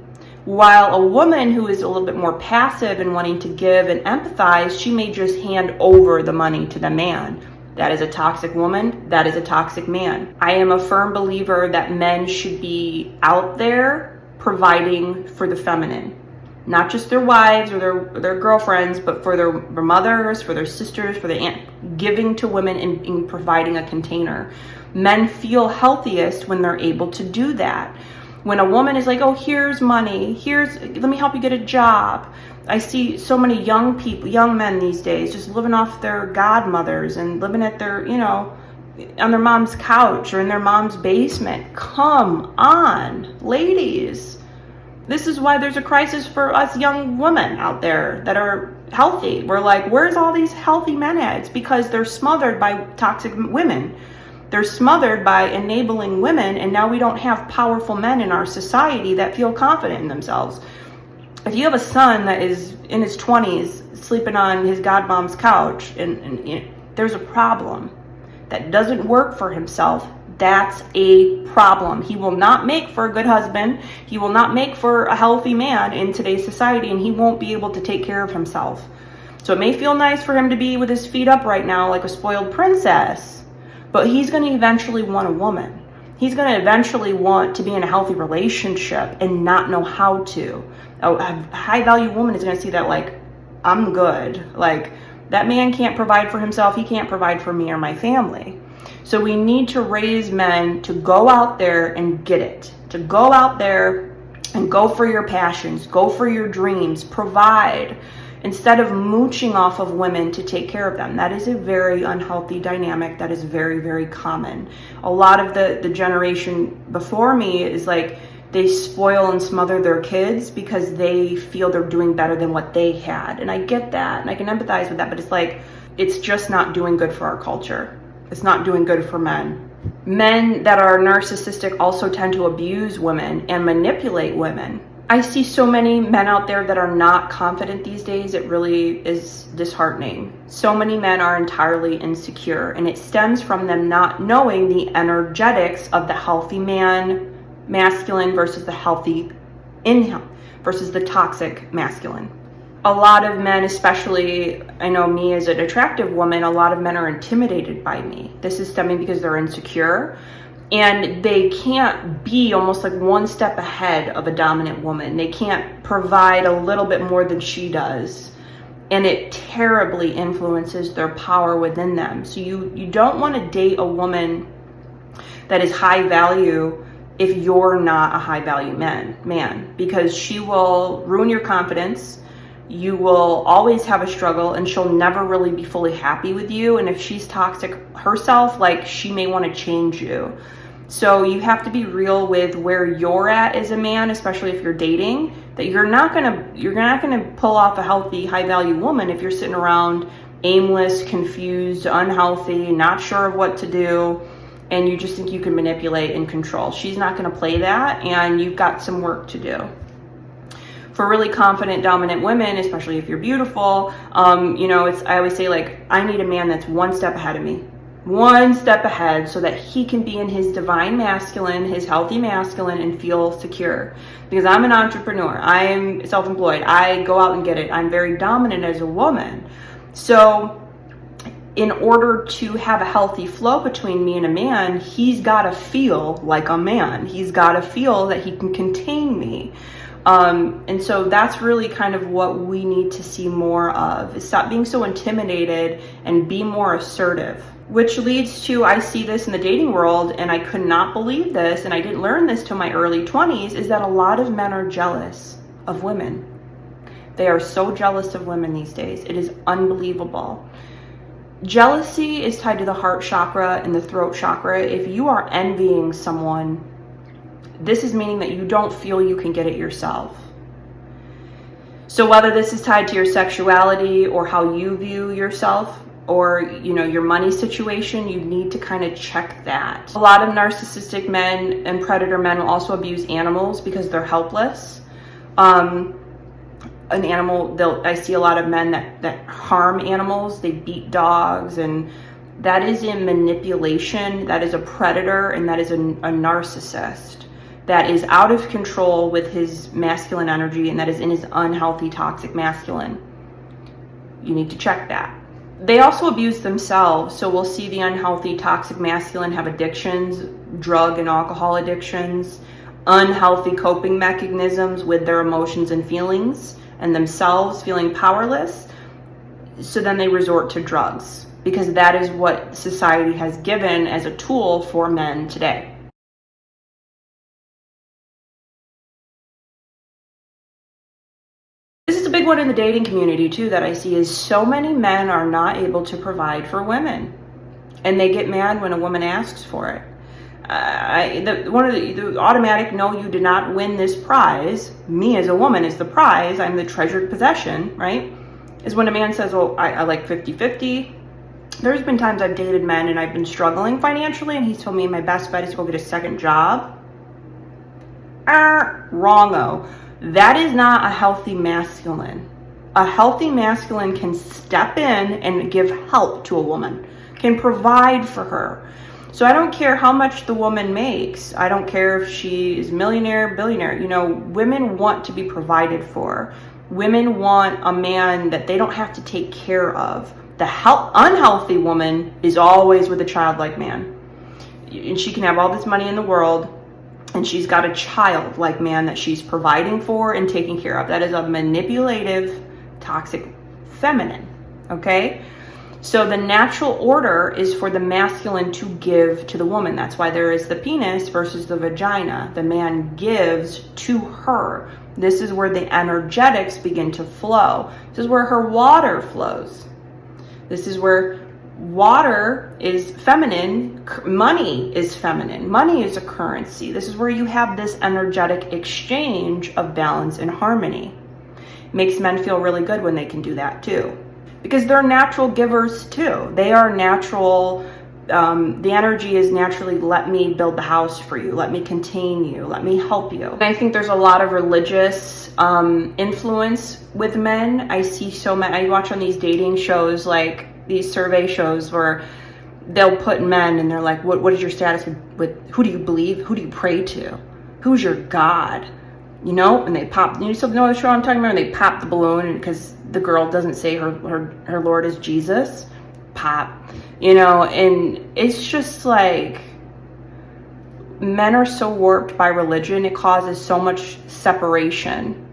While a woman who is a little bit more passive and wanting to give and empathize, she may just hand over the money to the man. That is a toxic woman. That is a toxic man. I am a firm believer that men should be out there providing for the feminine. Not just their wives or their girlfriends, but for their mothers, for their sisters, for their aunt, giving to women and providing a container. Men feel healthiest when they're able to do that. When a woman is like, oh, here's money, let me help you get a job. I see so many young people, young men these days, just living off their godmothers and living at their, you know, on their mom's couch or in their mom's basement. Come on, ladies. This is why there's a crisis for us young women out there that are healthy. We're like, where's all these healthy men at? It's because they're smothered by toxic women. They're smothered by enabling women, and now we don't have powerful men in our society that feel confident in themselves. If you have a son that is in his 20s sleeping on his godmom's couch, and you know, there's a problem that doesn't work for himself, that's a problem. He will not make for a good husband. He will not make for a healthy man in today's society, and he won't be able to take care of himself. So it may feel nice for him to be with his feet up right now like a spoiled princess, but he's going to eventually want a woman. He's going to eventually want to be in a healthy relationship and not know how to. A high value woman is going to see that like, I'm good. Like, that man can't provide for himself. He can't provide for me or my family. So we need to raise men to go out there and get it. To go out there and go for your passions. Go for your dreams. Provide. Instead of mooching off of women to take care of them. That is a very unhealthy dynamic that is very, very common. A lot of the generation before me is like, they spoil and smother their kids because they feel they're doing better than what they had. And I get that, and I can empathize with that, but it's like, it's just not doing good for our culture. It's not doing good for men. Men that are narcissistic also tend to abuse women and manipulate women. I see so many men out there that are not confident these days. It really is disheartening. So many men are entirely insecure, and it stems from them not knowing the energetics of the healthy man, masculine versus the healthy versus the toxic masculine. A lot of men, especially, I know me as an attractive woman, a lot of men are intimidated by me. This is stemming because they're insecure and they can't be almost like one step ahead of a dominant woman. They can't provide a little bit more than she does. And it terribly influences their power within them. So you don't want to date a woman that is high value if you're not a high value man, because she will ruin your confidence. You will always have a struggle, and she'll never really be fully happy with you. And if she's toxic herself, like, she may want to change you. So you have to be real with where you're at as a man, especially if you're dating, that you're not gonna pull off a healthy, high value woman if you're sitting around aimless, confused, unhealthy, not sure of what to do, and you just think you can manipulate and control. She's not going to play that, and you've got some work to do. For really confident, dominant women, especially if you're beautiful, I always say, like, I need a man that's one step ahead of me. One step ahead, so that he can be in his divine masculine, his healthy masculine, and feel secure. Because I'm an entrepreneur. I am self-employed. I go out and get it. I'm very dominant as a woman. So in order to have a healthy flow between me and a man, he's got to feel like a man. He's got to feel that he can contain me. And so that's really kind of what we need to see more of, is stop being so intimidated and be more assertive. Which leads to, I see this in the dating world, and I could not believe this, and I didn't learn this till my early 20s, is that a lot of men are jealous of women. They are so jealous of women these days. It is unbelievable. Jealousy is tied to the heart chakra and the throat chakra. If you are envying someone, this is meaning that you don't feel you can get it yourself. So whether this is tied to your sexuality or how you view yourself, or your money situation, you need to kind of check that. A lot of narcissistic men and predator men will also abuse animals because they're helpless. An animal, I see a lot of men that harm animals. They beat dogs, and that is in manipulation. That is a predator, and that is a narcissist that is out of control with his masculine energy, and that is in his unhealthy, toxic masculine. You need to check that. They also abuse themselves. So we'll see the unhealthy, toxic masculine have addictions, drug and alcohol addictions, unhealthy coping mechanisms with their emotions and feelings, and themselves feeling powerless. So then they resort to drugs, because that is what society has given as a tool for men today. This is a big one in the dating community too that I see, is so many men are not able to provide for women. and they get mad when a woman asks for it. The automatic no, you did not win this prize, me as a woman is the prize, I'm the treasured possession, right? Is when a man says, oh, I like 50-50. There's been times I've dated men and I've been struggling financially, and he's told me my best bet is to go get a second job. Wrong-o. That is not a healthy masculine. A healthy masculine can step in and give help to a woman, can provide for her. So I don't care how much the woman makes. I don't care if she is millionaire, billionaire. You know, women want to be provided for. Women want a man that they don't have to take care of. The unhealthy woman is always with a childlike man. And she can have all this money in the world, and she's got a childlike man that she's providing for and taking care of. That is a manipulative, toxic feminine, okay? So the natural order is for the masculine to give to the woman. That's why there is the penis versus the vagina. The man gives to her. This is where the energetics begin to flow. This is where her water flows. This is where water is feminine, money is feminine. Money is a currency. This is where you have this energetic exchange of balance and harmony. Makes men feel really good when they can do that too. Because they're natural givers too. They are natural, the energy is naturally, let me build the house for you, let me contain you, let me help you. And I think there's a lot of religious influence with men. I see so many, I watch on these dating shows, like these survey shows where they'll put men and they're like, what is your status with who do you believe? Who do you pray to? Who's your God? You know, and they pop, you know the show I'm talking about, and they pop the balloon because the girl doesn't say her Lord is Jesus. Pop, you know, and it's just like, men are so warped by religion, it causes so much separation.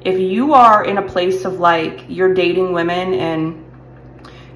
If you are in a place of like, you're dating women and,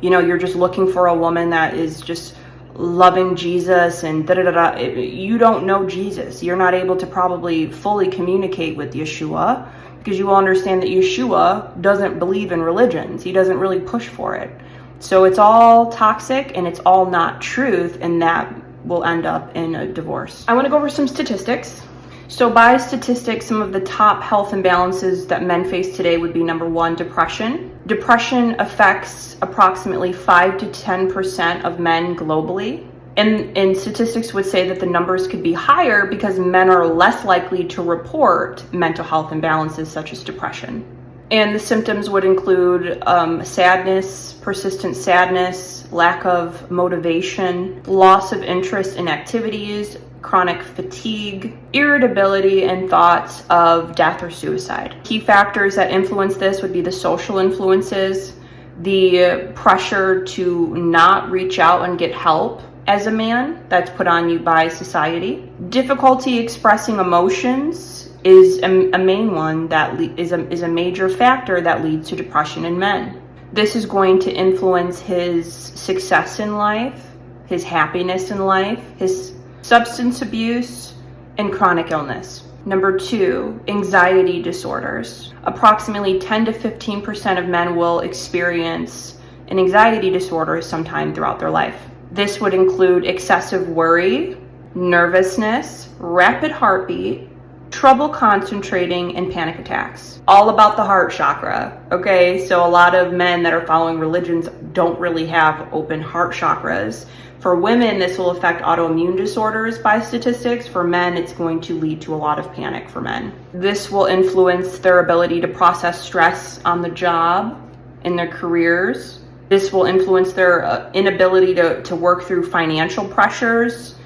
you know, you're just looking for a woman that is just loving Jesus and da-da-da-da, you don't know Jesus. You're not able to probably fully communicate with Yeshua, because you will understand that Yeshua doesn't believe in religions. He doesn't really push for it. So it's all toxic and it's all not truth, and that will end up in a divorce. I want to go over some statistics. So by statistics, some of the top health imbalances that men face today would be: number one, depression. Depression affects approximately 5 to 10% of men globally. And statistics would say that the numbers could be higher because men are less likely to report mental health imbalances such as depression. And the symptoms would include sadness, persistent sadness, lack of motivation, loss of interest in activities, chronic fatigue, irritability, and thoughts of death or suicide. Key factors that influence this would be the social influences, the pressure to not reach out and get help as a man that's put on you by society. Difficulty expressing emotions is a main one that is a major factor that leads to depression in men. This is going to influence his success in life, his happiness in life, his substance abuse, and chronic illness. Number two, anxiety disorders. Approximately 10 to 15% of men will experience an anxiety disorder sometime throughout their life. This would include excessive worry, nervousness, rapid heartbeat, trouble concentrating, and panic attacks. All about the heart chakra, okay? So a lot of men that are following religions don't really have open heart chakras. For women, this will affect autoimmune disorders by statistics. For men, it's going to lead to a lot of panic for men. This will influence their ability to process stress on the job, in their careers. This will influence their inability to work through financial pressures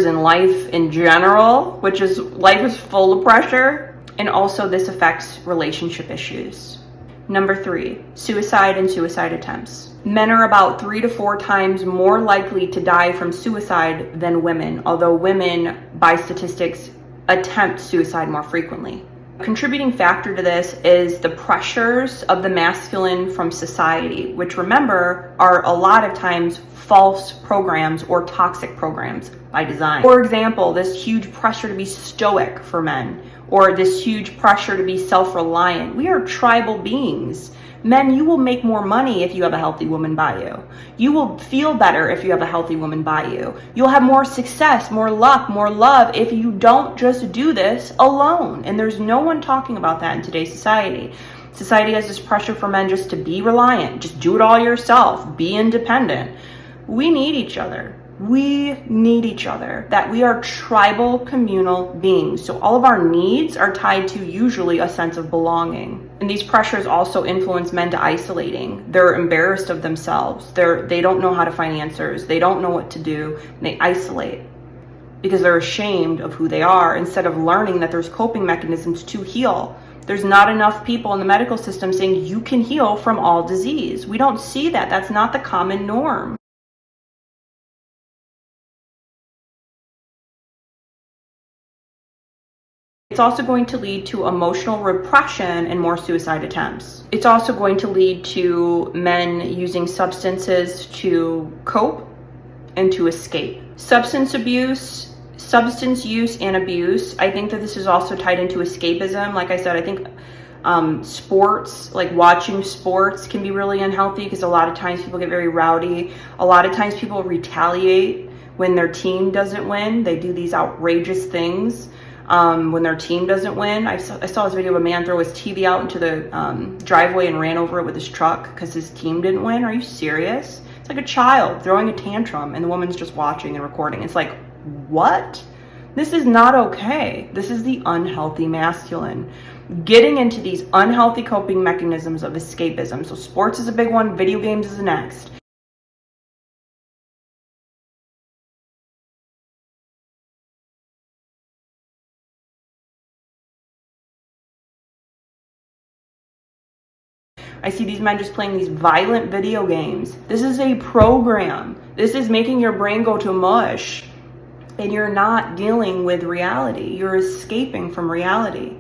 in life in general, which is, life is full of pressure. And also this affects relationship issues. Number three, suicide and suicide attempts. Men are about 3 to 4 times more likely to die from suicide than women, although women, by statistics, attempt suicide more frequently. A contributing factor to this is the pressures of the masculine from society, which, remember, are a lot of times false programs or toxic programs by design. For example, this huge pressure to be stoic for men, or this huge pressure to be self-reliant. We are tribal beings. Men, you will make more money if you have a healthy woman by you. You will feel better if you have a healthy woman by you. You'll have more success, more luck, more love if you don't just do this alone. And there's no one talking about that in today's society. Society has this pressure for men just to be reliant, just do it all yourself, be independent. We need each other. We need each other, that we are tribal, communal beings. So all of our needs are tied to usually a sense of belonging. And these pressures also influence men to isolating. They're embarrassed of themselves. They don't know how to find answers. They don't know what to do. They isolate because they're ashamed of who they are instead of learning that there's coping mechanisms to heal. There's not enough people in the medical system saying you can heal from all disease. We don't see that. That's not the common norm. It's also going to lead to emotional repression and more suicide attempts. It's also going to lead to men using substances to cope and to escape. Substance use and abuse. I think that this is also tied into escapism. Like I said, I think sports, like watching sports, can be really unhealthy because a lot of times people get very rowdy. A lot of times people retaliate when their team doesn't win. They do these outrageous things. When their team doesn't win. I saw this video of a man throw his TV out into the driveway and ran over it with his truck because his team didn't win. Are you serious? It's like a child throwing a tantrum and the woman's just watching and recording. It's like, what? This is not okay. This is the unhealthy masculine. Getting into these unhealthy coping mechanisms of escapism. So sports is a big one, video games is the next. I see these men just playing these violent video games. This is a program. This is making your brain go to mush. And you're not dealing with reality. You're escaping from reality.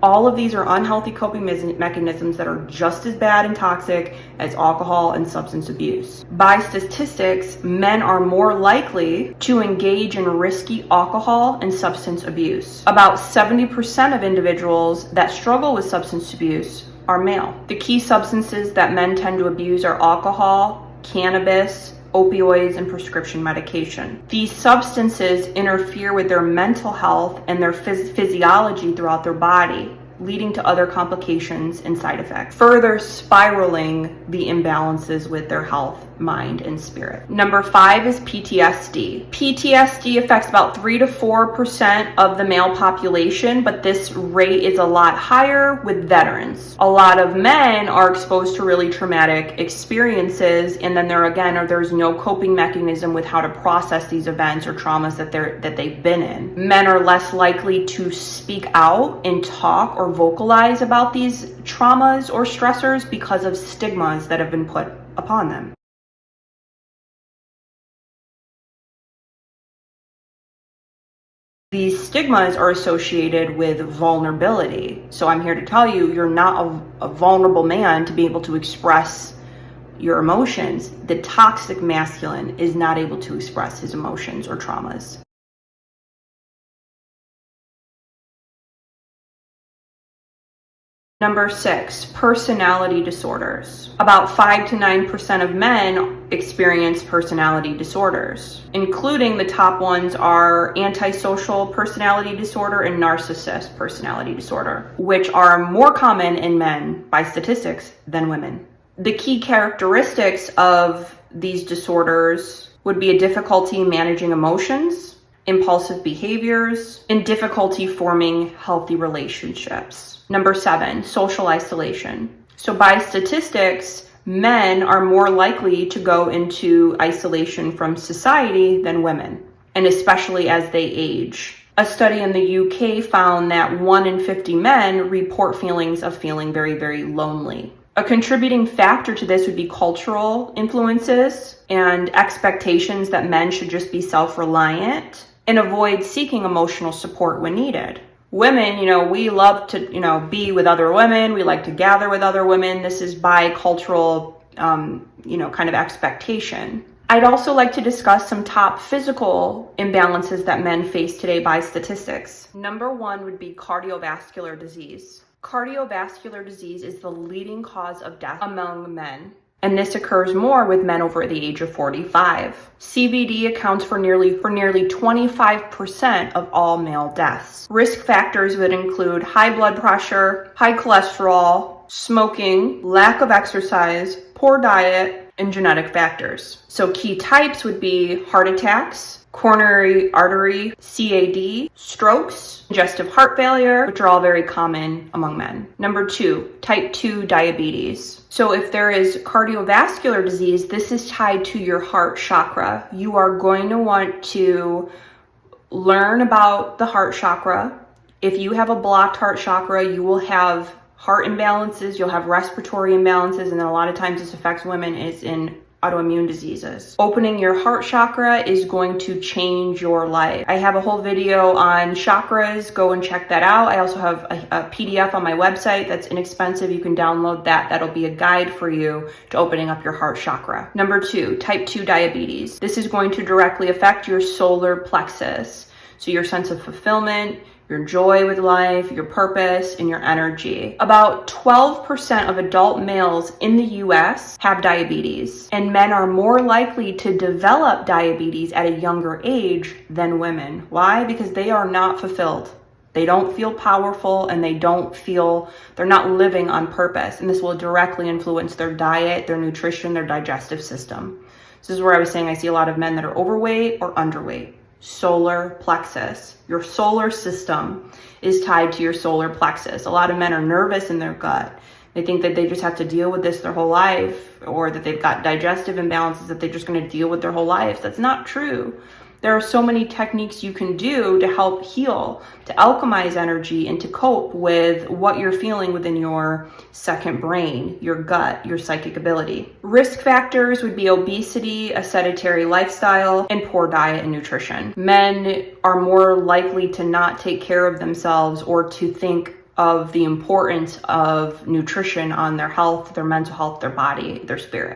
All of these are unhealthy coping mechanisms that are just as bad and toxic as alcohol and substance abuse. By statistics, men are more likely to engage in risky alcohol and substance abuse. About 70% of individuals that struggle with substance abuse are male. The key substances that men tend to abuse are alcohol, cannabis, opioids, and prescription medication. These substances interfere with their mental health and their physiology throughout their body, leading to other complications and side effects, further spiraling the imbalances with their health, mind, and spirit. Number 5 is PTSD. PTSD affects about 3 to 4% of the male population, but this rate is a lot higher with veterans. A lot of men are exposed to really traumatic experiences, and then there's no coping mechanism with how to process these events or traumas that they've been in. Men are less likely to speak out and talk or vocalize about these traumas or stressors because of stigmas that have been put upon them. These stigmas are associated with vulnerability. So I'm here to tell you, you're not a vulnerable man to be able to express your emotions. The toxic masculine is not able to express his emotions or traumas. Number 6, personality disorders. About 5 to 9% of men experience personality disorders, including the top ones are antisocial personality disorder and narcissist personality disorder, which are more common in men by statistics than women. The key characteristics of these disorders would be a difficulty managing emotions, impulsive behaviors, and difficulty forming healthy relationships. Number 7, social isolation. So by statistics, men are more likely to go into isolation from society than women, and especially as they age. A study in the UK found that 1 in 50 men report feelings of feeling very, very lonely. A contributing factor to this would be cultural influences and expectations that men should just be self-reliant and avoid seeking emotional support when needed. Women, we love to, be with other women. We like to gather with other women. This is by cultural, kind of expectation. I'd also like to discuss some top physical imbalances that men face today by statistics. Number 1 would be cardiovascular disease. Cardiovascular disease is the leading cause of death among men, and this occurs more with men over the age of 45. CVD accounts for nearly 25% of all male deaths. Risk factors would include high blood pressure, high cholesterol, smoking, lack of exercise, poor diet, and genetic factors. So key types would be heart attacks, coronary artery, CAD, strokes, congestive heart failure, which are all very common among men. Number 2, type 2 diabetes. So if there is cardiovascular disease, this is tied to your heart chakra. You are going to want to learn about the heart chakra. If you have a blocked heart chakra, you will have heart imbalances, you'll have respiratory imbalances, and then a lot of times this affects women is in autoimmune diseases. Opening your heart chakra is going to change your life. I have a whole video on chakras. Go and check that out. I also have a PDF on my website that's inexpensive. You can download that. That'll be a guide for you to opening up your heart chakra. Number 2, type 2 diabetes. This is going to directly affect your solar plexus. So your sense of fulfillment, your joy with life, your purpose, and your energy. About 12% of adult males in the US have diabetes, and men are more likely to develop diabetes at a younger age than women. Why? Because they are not fulfilled. They don't feel powerful, and they're not living on purpose. And this will directly influence their diet, their nutrition, their digestive system. This is where I was saying I see a lot of men that are overweight or underweight. Solar plexus. Your solar system is tied to your solar plexus. A lot of men are nervous in their gut. They think that they just have to deal with this their whole life, or that they've got digestive imbalances that they're just going to deal with their whole lives. That's not true. There are so many techniques you can do to help heal, to alchemize energy, and to cope with what you're feeling within your second brain, your gut, your psychic ability. Risk factors would be obesity, a sedentary lifestyle, and poor diet and nutrition. Men are more likely to not take care of themselves or to think of the importance of nutrition on their health, their mental health, their body, their spirit.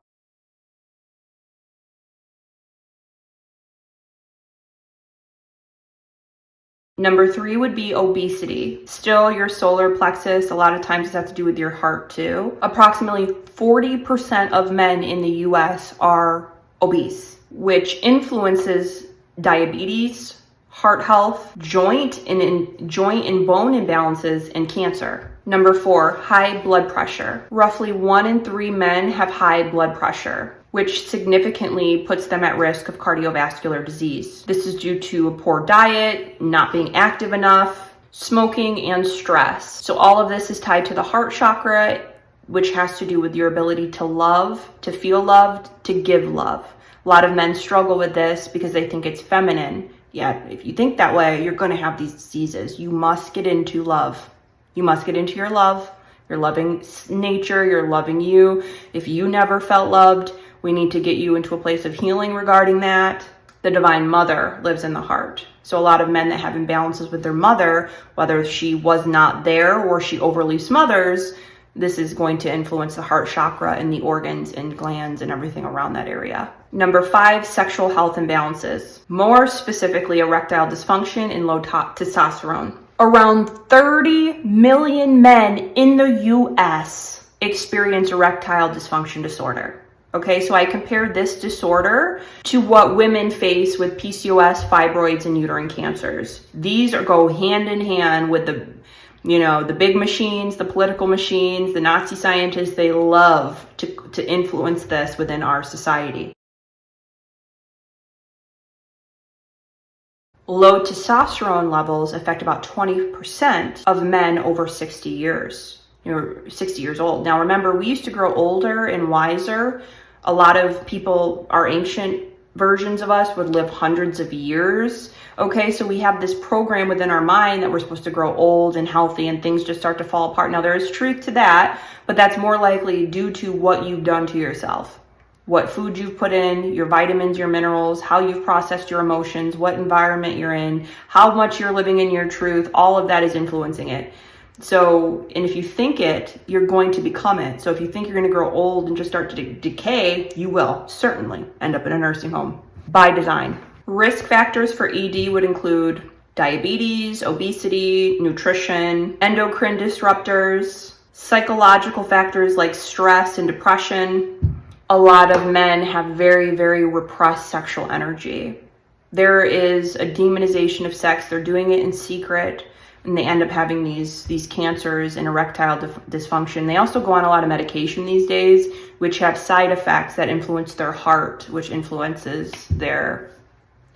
Number 3 would be obesity. Still your solar plexus. A lot of times it has to do with your heart too. Approximately 40% of men in the US are obese, which influences diabetes, heart health, joint and bone imbalances, and cancer. Number 4, high blood pressure. Roughly 1 in 3 men have high blood pressure, which significantly puts them at risk of cardiovascular disease. This is due to a poor diet, not being active enough, smoking, and stress. So all of this is tied to the heart chakra, which has to do with your ability to love, to feel loved, to give love. A lot of men struggle with this because they think it's feminine. Yet, if you think that way, you're going to have these diseases. You must get into love. You must get into your love, your loving nature, your loving you. If you never felt loved, we need to get you into a place of healing regarding that. The divine mother lives in the heart. So a lot of men that have imbalances with their mother, whether she was not there or she overly smothers, this is going to influence the heart chakra and the organs and glands and everything around that area. Number 5, sexual health imbalances. More specifically, erectile dysfunction and low testosterone. Around 30 million men in the US experience erectile dysfunction disorder. Okay, so I compared this disorder to what women face with PCOS, fibroids, and uterine cancers. These go hand in hand with the big machines, the political machines, the Nazi scientists. They love to influence this within our society. Low testosterone levels affect about 20% of men over 60 years. 60 years old. Now remember, we used to grow older and wiser. A lot of people, our ancient versions of us, would live hundreds of years. Okay, so we have this program within our mind that we're supposed to grow old and healthy and things just start to fall apart. Now there is truth to that, but that's more likely due to what you've done to yourself. What food you've put in, your vitamins, your minerals, how you've processed your emotions, what environment you're in, how much you're living in your truth, all of that is influencing it. So, and if you think it, you're going to become it. So if you think you're going to grow old and just start to decay, you will certainly end up in a nursing home by design. Risk factors for ED would include diabetes, obesity, nutrition, endocrine disruptors, psychological factors like stress and depression. A lot of men have very, very repressed sexual energy. There is a demonization of sex. They're doing it in secret, and they end up having these cancers and erectile dysfunction. They also go on a lot of medication these days, which have side effects that influence their heart, which influences their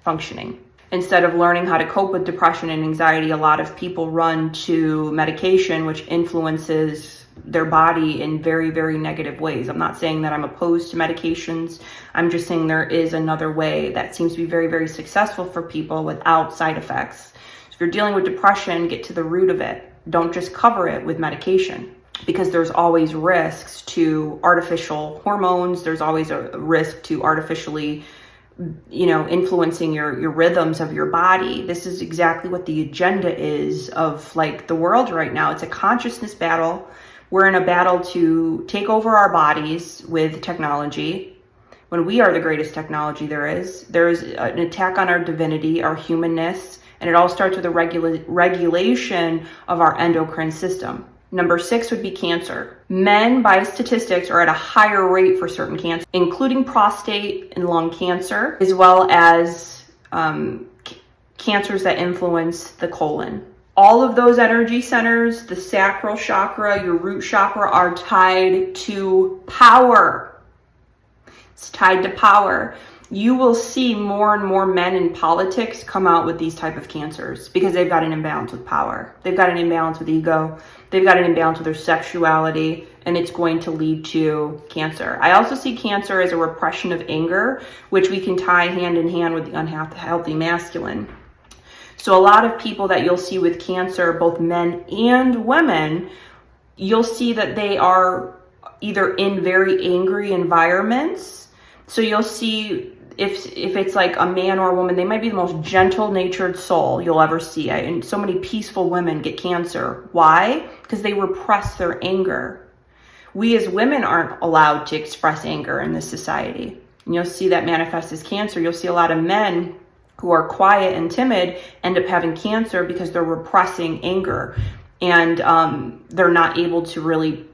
functioning. Instead of learning how to cope with depression and anxiety, a lot of people run to medication, which influences their body in very, very negative ways. I'm not saying that I'm opposed to medications. I'm just saying there is another way that seems to be very, very successful for people without side effects. So if you're dealing with depression, get to the root of it. Don't just cover it with medication, because there's always risks to artificial hormones. There's always a risk to artificially influencing your rhythms of your body. This is exactly what the agenda is of like the world right now. It's a consciousness battle. We're in a battle to take over our bodies with technology, when we are the greatest technology there is. There's an attack on our divinity, our humanness, and it all starts with a regulation of our endocrine system. Number 6 would be cancer. Men, by statistics, are at a higher rate for certain cancers, including prostate and lung cancer, as well as cancers that influence the colon. All of those energy centers, the sacral chakra, your root chakra, are tied to power. It's tied to power. You will see more and more men in politics come out with these type of cancers because they've got an imbalance with power. They've got an imbalance with ego. They've got an imbalance with their sexuality, and it's going to lead to cancer. I also see cancer as a repression of anger, which we can tie hand in hand with the unhealthy masculine. So a lot of people that you'll see with cancer, both men and women, you'll see that they are either in very angry environments. So you'll see if it's like a man or a woman, they might be the most gentle-natured soul you'll ever see. And so many peaceful women get cancer. Why? Because they repress their anger. We as women aren't allowed to express anger in this society. And you'll see that manifest as cancer. You'll see a lot of men who are quiet and timid end up having cancer because they're repressing anger. And they're not able to really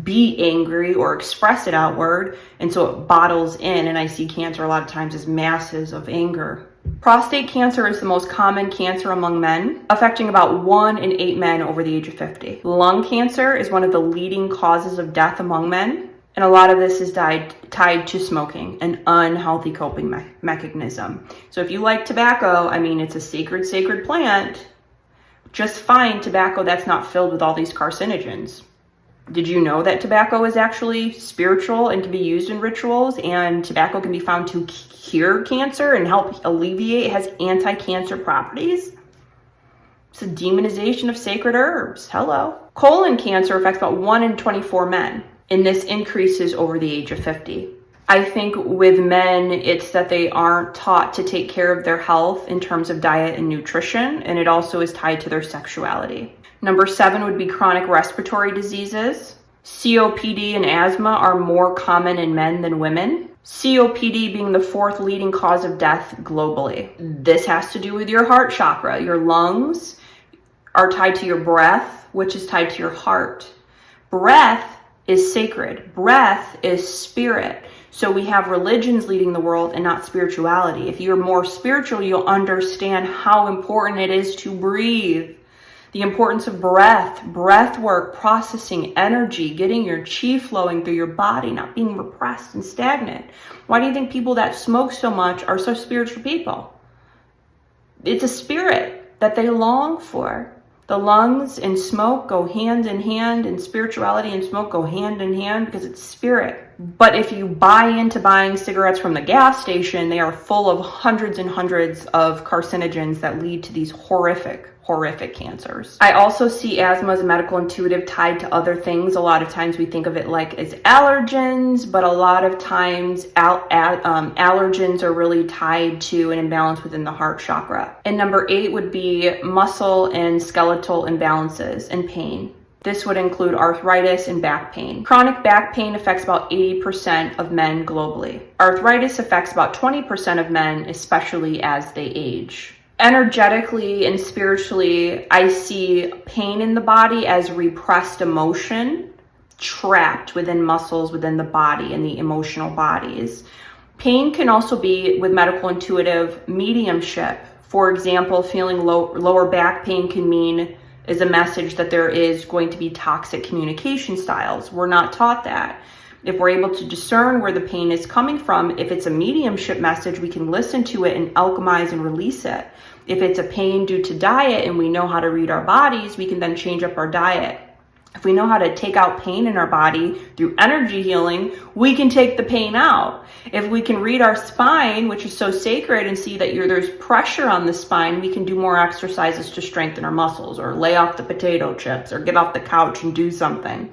be angry or express it outward, and so it bottles in. And I see cancer a lot of times as masses of anger. Prostate cancer is the most common cancer among men, affecting about 1 in 8 men over the age of 50. Lung cancer is one of the leading causes of death among men, and a lot of this is tied to smoking, an unhealthy coping mechanism. So if you like tobacco, I mean, it's a sacred plant. Just find tobacco that's not filled with all these carcinogens. Did you know that tobacco is actually spiritual and can be used in rituals, and tobacco can be found to cure cancer and help alleviate? It has anti-cancer properties. It's a demonization of sacred herbs. Hello. Colon cancer affects about 1 in 24 men, and this increases over the age of 50. I think with men, it's that they aren't taught to take care of their health in terms of diet and nutrition, and it also is tied to their sexuality. Number 7 would be chronic respiratory diseases. COPD and asthma are more common in men than women. COPD being the 4th leading cause of death globally. This has to do with your heart chakra. Your lungs are tied to your breath, which is tied to your heart. Breath is sacred. Breath is spirit. So we have religions leading the world and not spirituality. If you're more spiritual, you'll understand how important it is to breathe. The importance of breath work, processing energy, getting your chi flowing through your body, not being repressed and stagnant. Why do you think people that smoke so much are so spiritual people? It's a spirit that they long for. The lungs and smoke go hand in hand, and spirituality and smoke go hand in hand because it's spirit. But if you buy into buying cigarettes from the gas station, they are full of hundreds and hundreds of carcinogens that lead to these horrific cancers. I also see asthma as a medical intuitive tied to other things. A lot of times we think of it like as allergens, but a lot of times allergens are really tied to an imbalance within the heart chakra. And number 8 would be muscle and skeletal imbalances and pain. This would include arthritis and back pain. Chronic back pain affects about 80% of men globally. Arthritis affects about 20% of men, especially as they age. Energetically and spiritually, I see pain in the body as repressed emotion, trapped within muscles within the body and the emotional bodies. Pain can also be, with medical intuitive, mediumship. For example, feeling lower back pain can mean is a message that there is going to be toxic communication styles. We're not taught that. If we're able to discern where the pain is coming from, if it's a mediumship message, we can listen to it and alchemize and release it. If it's a pain due to diet and we know how to read our bodies, we can then change up our diet. If we know how to take out pain in our body through energy healing, we can take the pain out. If we can read our spine, which is so sacred, and see that there's pressure on the spine, we can do more exercises to strengthen our muscles, or lay off the potato chips, or get off the couch and do something.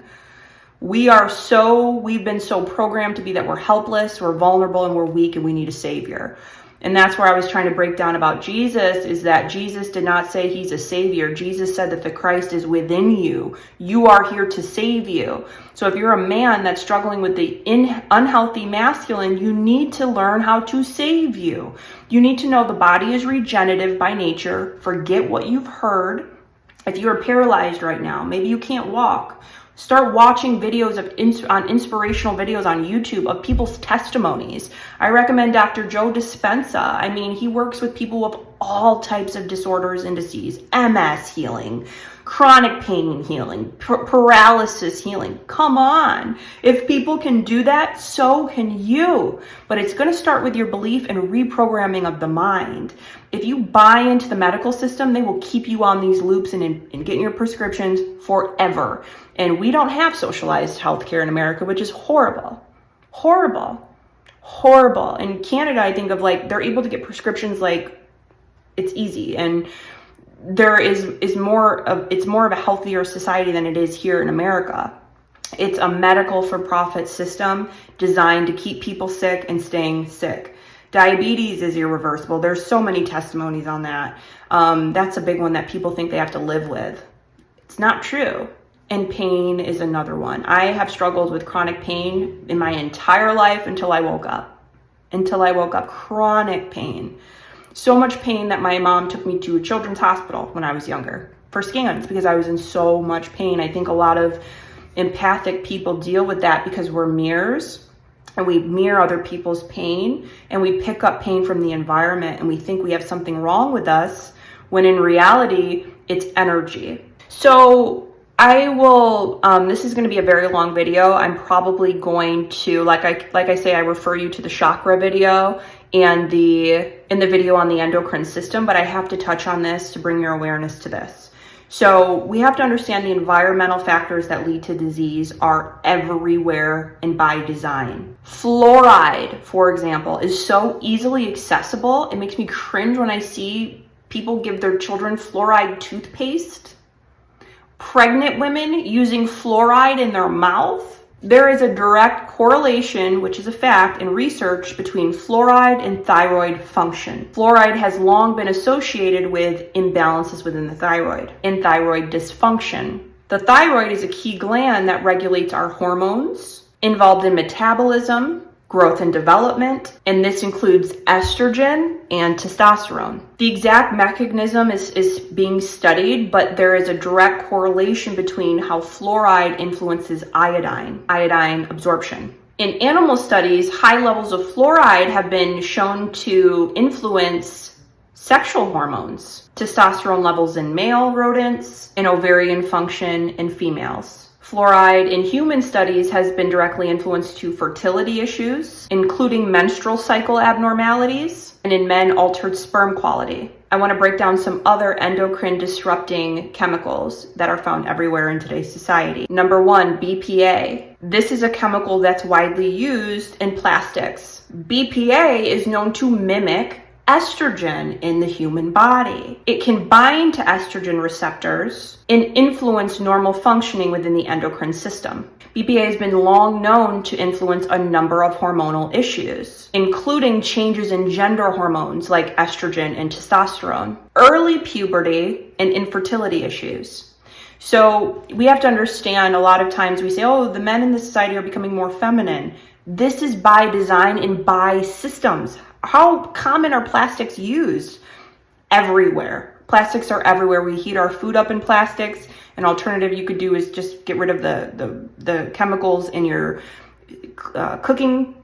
We've been so programmed to be that we're helpless, we're vulnerable, and we're weak, and we need a savior. And that's where I was trying to break down about Jesus, is that Jesus did not say he's a savior. Jesus said that the Christ is within you. You are here to save you. So if you're a man that's struggling with the unhealthy masculine, you need to learn how to save you. You need to know the body is regenerative by nature. Forget what you've heard. If you're paralyzed right now, maybe you can't walk, start watching videos on inspirational videos on YouTube of people's testimonies. I recommend Dr. Joe Dispenza. I mean, he works with people with all types of disorders and disease, MS healing, chronic pain healing, paralysis healing. Come on. If people can do that, so can you. But it's going to start with your belief and reprogramming of the mind. If you buy into the medical system, they will keep you on these loops and getting your prescriptions forever. And we don't have socialized healthcare in America, which is horrible. Horrible. Horrible. In Canada, I think of they're able to get prescriptions it's easy. And it's more of a healthier society than it is here in America. It's a medical for-profit system designed to keep people sick and staying sick. Diabetes is irreversible. There's so many testimonies on that. That's a big one that people think they have to live with. It's not true. And pain is another one. I have struggled with chronic pain in my entire life until I woke up. Chronic pain. So much pain that my mom took me to a children's hospital when I was younger for scans because I was in so much pain. I think a lot of empathic people deal with that because we're mirrors. And we mirror other people's pain, and we pick up pain from the environment, and we think we have something wrong with us, when in reality, it's energy. So I will, this is going to be a very long video. I'm probably going to, like I say, I refer you to the chakra video and in the video on the endocrine system, but I have to touch on this to bring your awareness to this. So we have to understand the environmental factors that lead to disease are everywhere and by design. Fluoride, for example, is so easily accessible. It makes me cringe when I see people give their children fluoride toothpaste. Pregnant women using fluoride in their mouth. There is a direct correlation, which is a fact, in research between fluoride and thyroid function. Fluoride has long been associated with imbalances within the thyroid and thyroid dysfunction. The thyroid is a key gland that regulates our hormones, involved in metabolism, growth and development, and this includes estrogen and testosterone. The exact mechanism is being studied, but there is a direct correlation between how fluoride influences iodine absorption. In animal studies, high levels of fluoride have been shown to influence sexual hormones, testosterone levels in male rodents, and ovarian function in females. Fluoride in human studies has been directly influenced to fertility issues, including menstrual cycle abnormalities, and in men, altered sperm quality. I want to break down some other endocrine disrupting chemicals that are found everywhere in today's society. Number 1, BPA. This is a chemical that's widely used in plastics. BPA is known to mimic estrogen in the human body. It can bind to estrogen receptors and influence normal functioning within the endocrine system. BPA has been long known to influence a number of hormonal issues, including changes in gender hormones like estrogen and testosterone, early puberty, and infertility issues. So we have to understand, a lot of times we say, oh, the men in this society are becoming more feminine. This is by design and by systems. How common are plastics used? everywhere. Plastics are everywhere. We heat our food up in plastics. An alternative you could do is just get rid of the chemicals in your cooking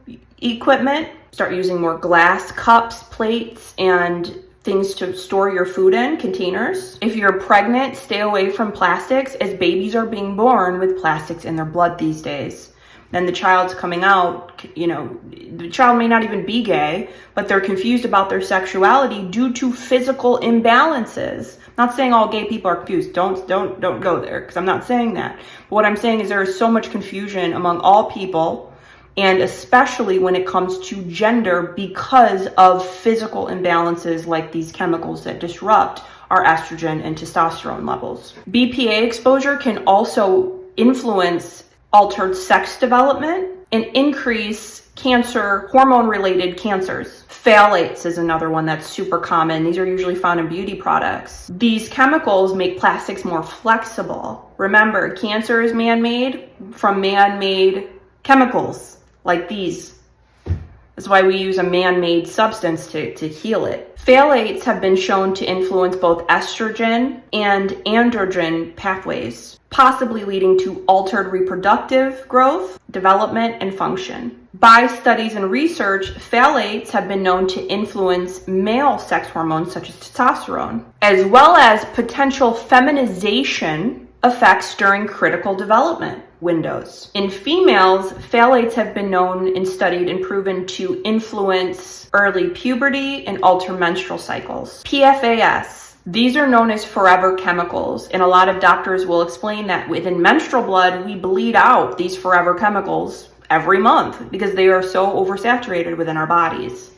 equipment. Start using more glass cups, plates, and things to store your food in, containers. If you're pregnant, stay away from plastics, as babies are being born with plastics in their blood these days. Then the child's coming out, the child may not even be gay, but they're confused about their sexuality due to physical imbalances. I'm not saying all gay people are confused. Don't go there, because I'm not saying that. But what I'm saying is there is so much confusion among all people, and especially when it comes to gender, because of physical imbalances like these chemicals that disrupt our estrogen and testosterone levels. BPA exposure can also influence altered sex development and increase cancer, hormone-related cancers. Phthalates is another one that's super common. These are usually found in beauty products. These chemicals make plastics more flexible. Remember, cancer is man-made from man-made chemicals like these. That's why we use a man-made substance to heal it. Phthalates have been shown to influence both estrogen and androgen pathways, possibly leading to altered reproductive growth, development, and function. By studies and research, phthalates have been known to influence male sex hormones such as testosterone, as well as potential feminization effects during critical development windows. In females, phthalates have been known and studied and proven to influence early puberty and alter menstrual cycles. PFAS. These are known as forever chemicals, and a lot of doctors will explain that within menstrual blood, we bleed out these forever chemicals every month because they are so oversaturated within our bodies.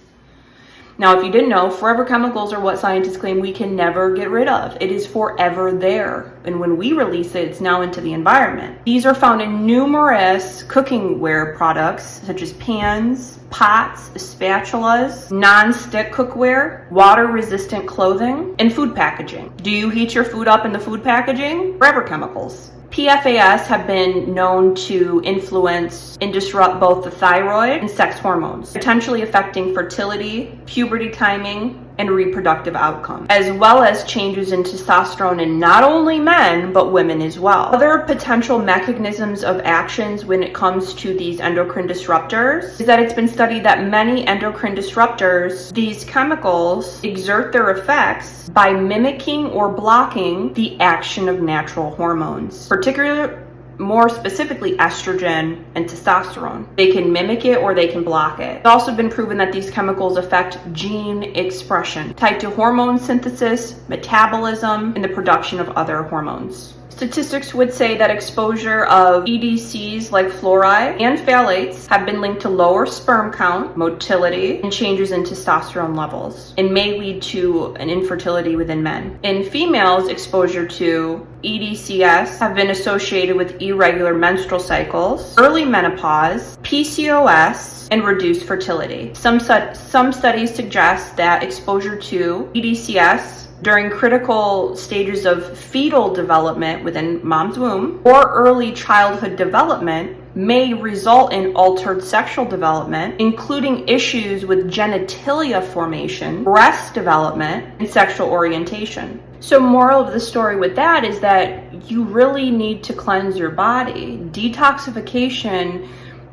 Now, if you didn't know, forever chemicals are what scientists claim we can never get rid of. It is forever there. And when we release it, it's now into the environment. These are found in numerous cookware products, such as pans, pots, spatulas, non-stick cookware, water-resistant clothing, and food packaging. Do you heat your food up in the food packaging? Forever chemicals. PFAS have been known to influence and disrupt both the thyroid and sex hormones, potentially affecting fertility, puberty timing, and reproductive outcomes, as well as changes in testosterone in not only men, but women as well. Other potential mechanisms of actions when it comes to these endocrine disruptors is that it's been studied that many endocrine disruptors, these chemicals, exert their effects by mimicking or blocking the action of natural hormones, particularly more specifically estrogen and testosterone. They can mimic it or they can block it. It's also been proven that these chemicals affect gene expression, tied to hormone synthesis, metabolism, and the production of other hormones. Statistics would say that exposure of EDCs like fluoride and phthalates have been linked to lower sperm count, motility, and changes in testosterone levels, and may lead to an infertility within men. In females, exposure to EDCS have been associated with irregular menstrual cycles, early menopause, PCOS, and reduced fertility. Some studies suggest that exposure to EDCS during critical stages of fetal development within mom's womb or early childhood development may result in altered sexual development, including issues with genitalia formation, breast development, and sexual orientation. So moral of the story with that is that you really need to cleanse your body. Detoxification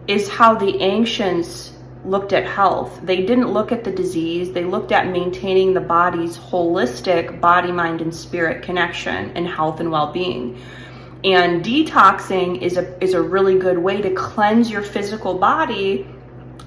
is how the ancients looked at health. They didn't look at the disease. They looked at maintaining the body's holistic body, mind, and spirit connection and health and well-being. And detoxing is a really good way to cleanse your physical body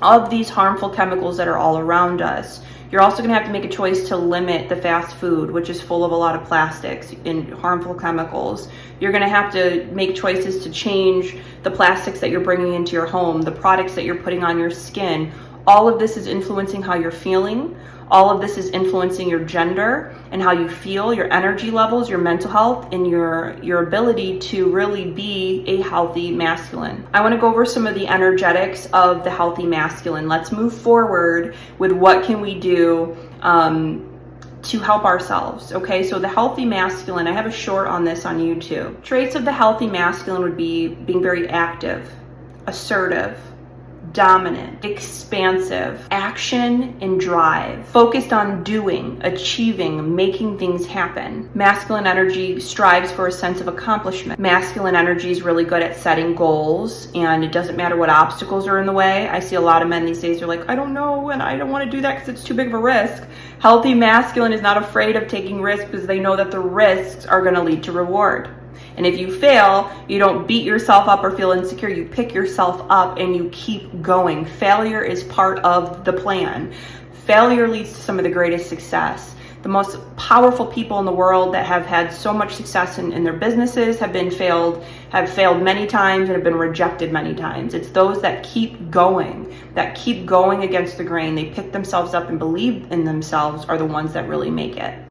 of these harmful chemicals that are all around us. You're also going to have to make a choice to limit the fast food, which is full of a lot of plastics and harmful chemicals. You're going to have to make choices to change the plastics that you're bringing into your home, the products that you're putting on your skin. All of this is influencing how you're feeling. All of this is influencing your gender and how you feel, your energy levels, your mental health, and your ability to really be a healthy masculine. I want to go over some of the energetics of the healthy masculine. Let's move forward with what can we do to help ourselves. Okay, so the healthy masculine, I have a short on this on YouTube. Traits of the healthy masculine would be being very active, assertive, dominant, expansive, action and drive, focused on doing, achieving, making things happen. Masculine energy strives for a sense of accomplishment. Masculine energy is really good at setting goals, and it doesn't matter what obstacles are in the way. I see a lot of men these days are like, I don't know, and I don't want to do that because it's too big of a risk. Healthy masculine is not afraid of taking risks because they know that the risks are going to lead to reward. And if you fail, you don't beat yourself up or feel insecure. You pick yourself up and you keep going. Failure is part of the plan. Failure leads to some of the greatest success. The most powerful people in the world that have had so much success in their businesses have failed many times and have been rejected many times. It's those that keep going against the grain. They pick themselves up and believe in themselves are the ones that really make it.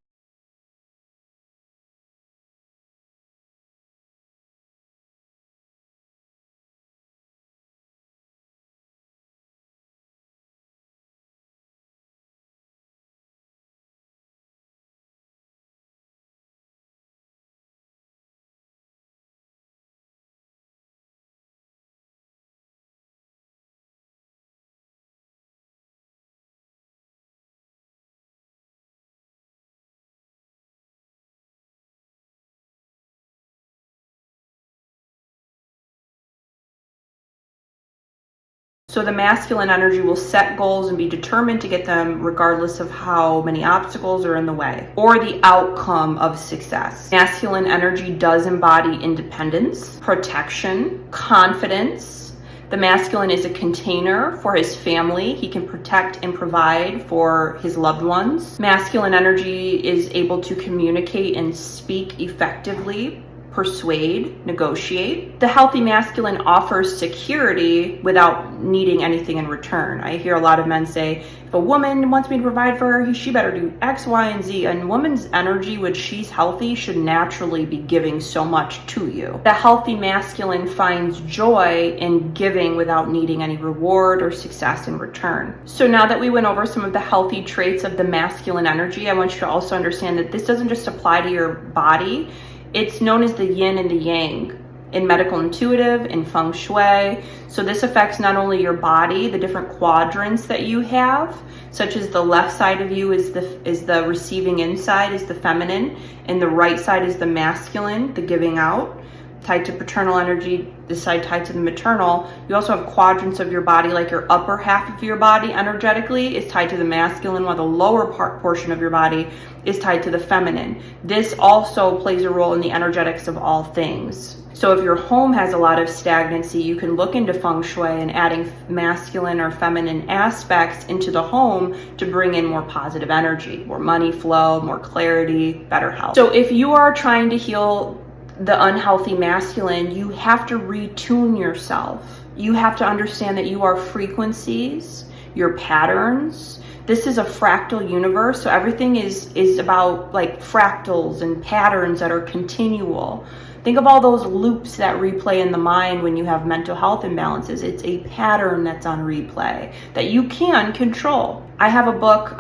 So the masculine energy will set goals and be determined to get them regardless of how many obstacles are in the way or the outcome of success. Masculine energy does embody independence, protection, confidence. The masculine is a container for his family. He can protect and provide for his loved ones. Masculine energy is able to communicate and speak effectively, persuade, negotiate. The healthy masculine offers security without needing anything in return. I hear a lot of men say, if a woman wants me to provide for her, she better do X, Y, and Z. And woman's energy, when she's healthy, should naturally be giving so much to you. The healthy masculine finds joy in giving without needing any reward or success in return. So now that we went over some of the healthy traits of the masculine energy, I want you to also understand that this doesn't just apply to your body. It's known as the yin and the yang in medical intuitive, in feng shui. So this affects not only your body, the different quadrants that you have, such as the left side of you is the receiving inside, is the feminine, and the right side is the masculine, the giving out, tied to paternal energy, this side tied to the maternal. You also have quadrants of your body, like your upper half of your body energetically is tied to the masculine, while the lower portion of your body is tied to the feminine. This also plays a role in the energetics of all things. So if your home has a lot of stagnancy, you can look into feng shui and adding masculine or feminine aspects into the home to bring in more positive energy, more money flow, more clarity, better health. So if you are trying to heal the unhealthy masculine, you have to retune yourself. You have to understand that you are frequencies, your patterns. This is a fractal universe, so everything is about like fractals and patterns that are continual. Think of all those loops that replay in the mind when you have mental health imbalances. It's a pattern that's on replay that you can control. I have a book,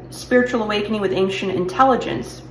Spiritual Awakening with Ancient Intelligence.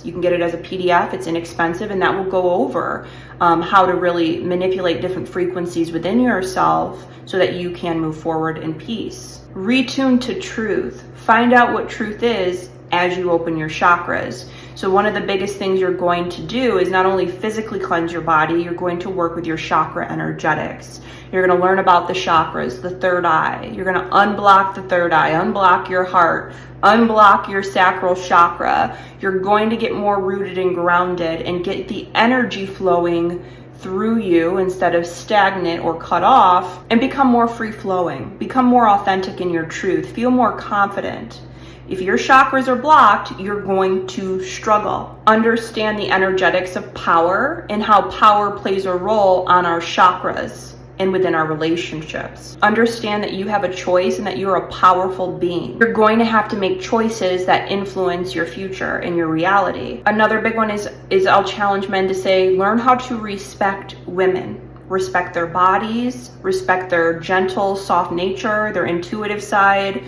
You can get it as a PDF. It's inexpensive, and that will go over how to really manipulate different frequencies within yourself so that you can move forward in peace. Retune to truth. Find out what truth is as you open your chakras. So one of the biggest things you're going to do is not only physically cleanse your body, you're going to work with your chakra energetics. You're going to learn about the chakras, the third eye. You're going to unblock the third eye, unblock your heart, unblock your sacral chakra. You're going to get more rooted and grounded and get the energy flowing through you instead of stagnant or cut off, and become more free flowing, become more authentic in your truth, feel more confident. If your chakras are blocked, you're going to struggle. Understand the energetics of power and how power plays a role on our chakras and within our relationships. Understand that you have a choice and that you're a powerful being. You're going to have to make choices that influence your future and your reality. Another big one is I'll challenge men to say, learn how to respect women. Respect their bodies, respect their gentle, soft nature, their intuitive side.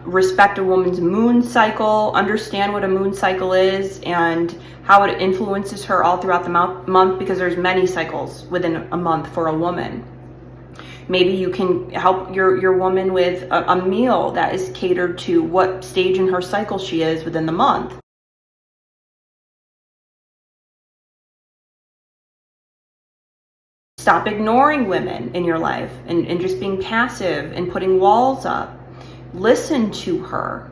Respect a woman's moon cycle, understand what a moon cycle is and how it influences her all throughout the month, because there's many cycles within a month for a woman. Maybe you can help your woman with a meal that is catered to what stage in her cycle she is within the month. Stop ignoring women in your life and just being passive and putting walls up. Listen to her.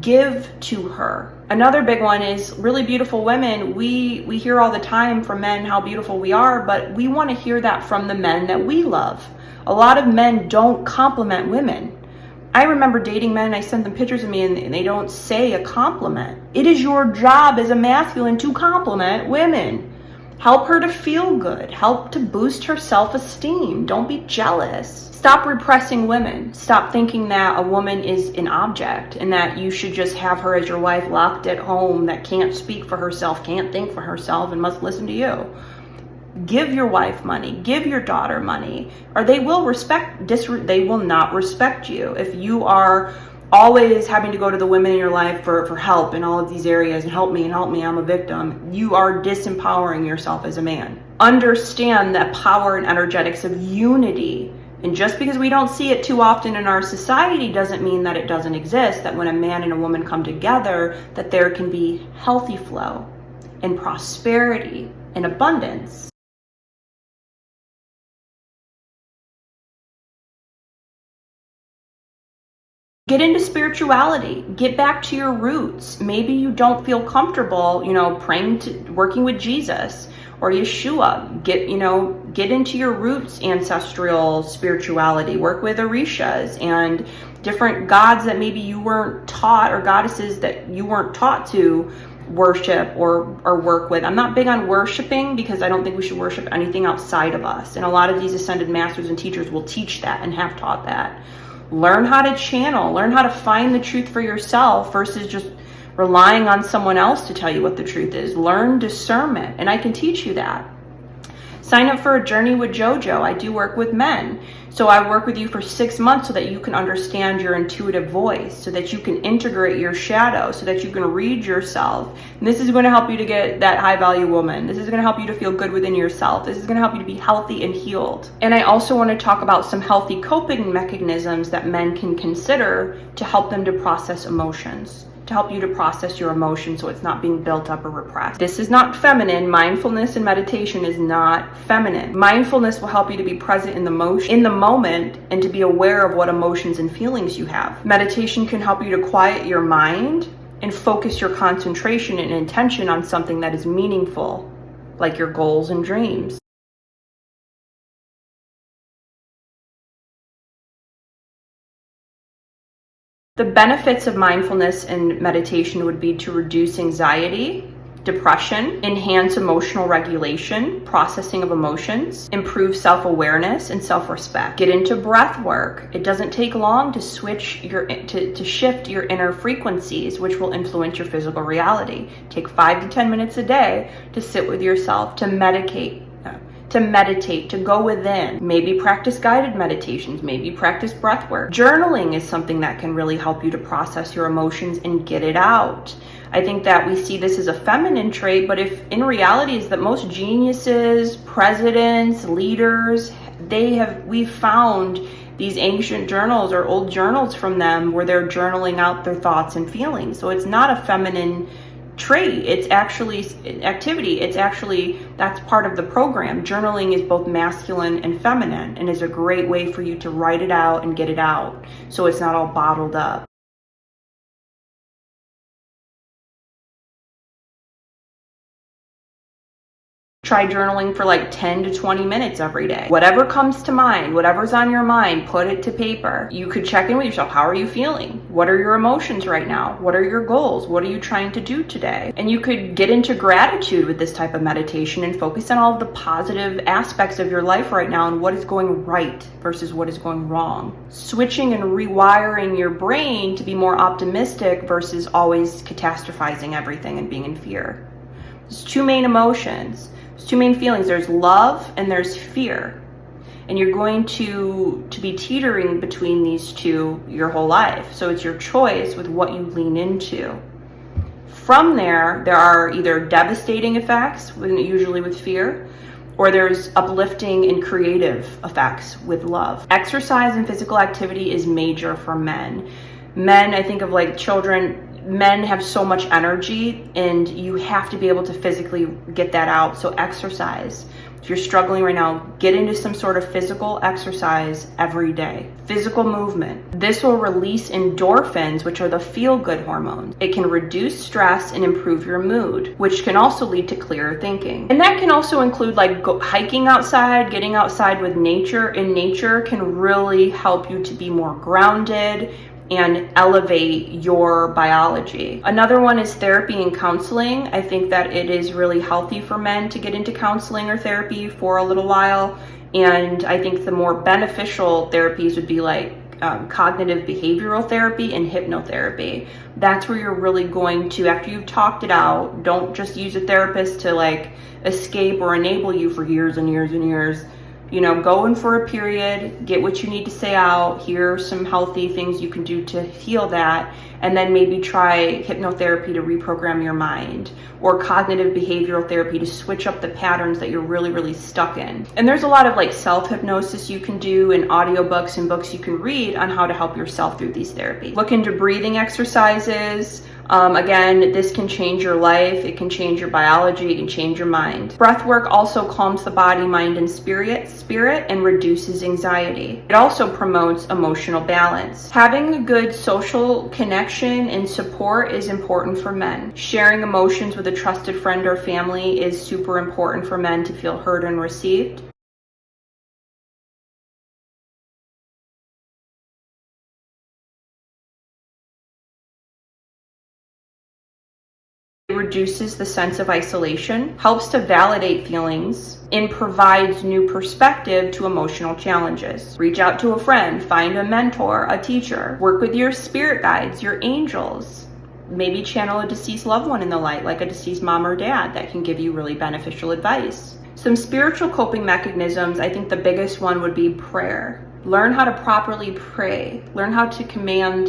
Give to her. Another big one is really beautiful women. We hear all the time from men how beautiful we are, but we want to hear that from the men that we love. A lot of men don't compliment women. I remember dating men and I sent them pictures of me and they don't say a compliment. It is your job as a masculine to compliment women. Help her to feel good. Help to boost her self-esteem. Don't be jealous. Stop repressing women. Stop thinking that a woman is an object and that you should just have her as your wife locked at home that can't speak for herself, can't think for herself, and must listen to you. Give your wife money. Give your daughter money. Or they will they will not respect you. If you are always having to go to the women in your life for help in all of these areas and help me, I'm a victim, you are disempowering yourself as a man. Understand that power and energetics of unity. And just because we don't see it too often in our society doesn't mean that it doesn't exist, that when a man and a woman come together, that there can be healthy flow and prosperity and abundance. Get into spirituality. Get back to your roots. Maybe you don't feel comfortable, working with Jesus or Yeshua. Get into your roots, ancestral spirituality. Work with orishas and different gods that maybe you weren't taught, or goddesses that you weren't taught to worship or work with. I'm not big on worshiping because I don't think we should worship anything outside of us. And a lot of these ascended masters and teachers will teach that and have taught that. Learn how to channel, learn how to find the truth for yourself versus just relying on someone else to tell you what the truth is. Learn discernment, and I can teach you that. Sign up for a journey with JoJo. I do work with men. So I work with you for 6 months so that you can understand your intuitive voice, so that you can integrate your shadow, so that you can read yourself. And this is going to help you to get that high value woman. This is going to help you to feel good within yourself. This is going to help you to be healthy and healed. And I also want to talk about some healthy coping mechanisms that men can consider to help them to process emotions, to help you to process your emotions so it's not being built up or repressed. This is not feminine. Mindfulness and meditation is not feminine. Mindfulness will help you to be present in the moment and to be aware of what emotions and feelings you have. Meditation can help you to quiet your mind and focus your concentration and intention on something that is meaningful, like your goals and dreams. The benefits of mindfulness and meditation would be to reduce anxiety, depression, enhance emotional regulation, processing of emotions, improve self-awareness and self-respect. Get into breath work. It doesn't take long to shift your inner frequencies, which will influence your physical reality. Take 5 to 10 minutes a day to sit with yourself, to meditate, to go within. Maybe practice guided meditations, maybe practice breath work. Journaling is something that can really help you to process your emotions and get it out. I think that we see this as a feminine trait, but if in reality is that most geniuses, presidents, leaders, we've found these ancient journals or old journals from them where they're journaling out their thoughts and feelings. So it's not a feminine trait, it's actually activity. That's part of the program. Journaling is both masculine and feminine and is a great way for you to write it out and get it out so it's not all bottled up. Try journaling for like 10 to 20 minutes every day. Whatever comes to mind, whatever's on your mind, put it to paper. You could check in with yourself. How are you feeling? What are your emotions right now? What are your goals? What are you trying to do today? And you could get into gratitude with this type of meditation and focus on all of the positive aspects of your life right now and what is going right versus what is going wrong. Switching and rewiring your brain to be more optimistic versus always catastrophizing everything and being in fear. There's two main emotions. There's two main feelings. There's love and there's fear. And you're going to be teetering between these two your whole life. So it's your choice with what you lean into. From there are either devastating effects, usually with fear, or there's uplifting and creative effects with love. Exercise and physical activity is major for men. Men, I think of like children, men have so much energy and you have to be able to physically get that out. So exercise. If you're struggling right now, get into some sort of physical exercise every day. Physical movement. This will release endorphins, which are the feel-good hormones. It can reduce stress and improve your mood, which can also lead to clearer thinking. And that can also include like hiking outside, getting outside with nature. And nature can really help you to be more grounded and elevate your biology. Another one is therapy and counseling. I think that it is really healthy for men to get into counseling or therapy for a little while. And I think the more beneficial therapies would be like cognitive behavioral therapy and hypnotherapy. That's where you're really going to, after you've talked it out, don't just use a therapist to like escape or enable you for years and years and years. You know, go in for a period, get what you need to say out, here are some healthy things you can do to heal that, and then maybe try hypnotherapy to reprogram your mind, or cognitive behavioral therapy to switch up the patterns that you're really, really stuck in. And there's a lot of like self-hypnosis you can do, and audiobooks and books you can read on how to help yourself through these therapies. Look into breathing exercises. Again, this can change your life, it can change your biology, it can change your mind. Breath work also calms the body, mind, and spirit and reduces anxiety. It also promotes emotional balance. Having a good social connection and support is important for men. Sharing emotions with a trusted friend or family is super important for men to feel heard and received. It reduces the sense of isolation, helps to validate feelings, and provides new perspective to emotional challenges. Reach out to a friend, find a mentor, a teacher, work with your spirit guides, your angels. Maybe channel a deceased loved one in the light, like a deceased mom or dad, that can give you really beneficial advice. Some spiritual coping mechanisms, I think the biggest one would be prayer. Learn how to properly pray. Learn how to command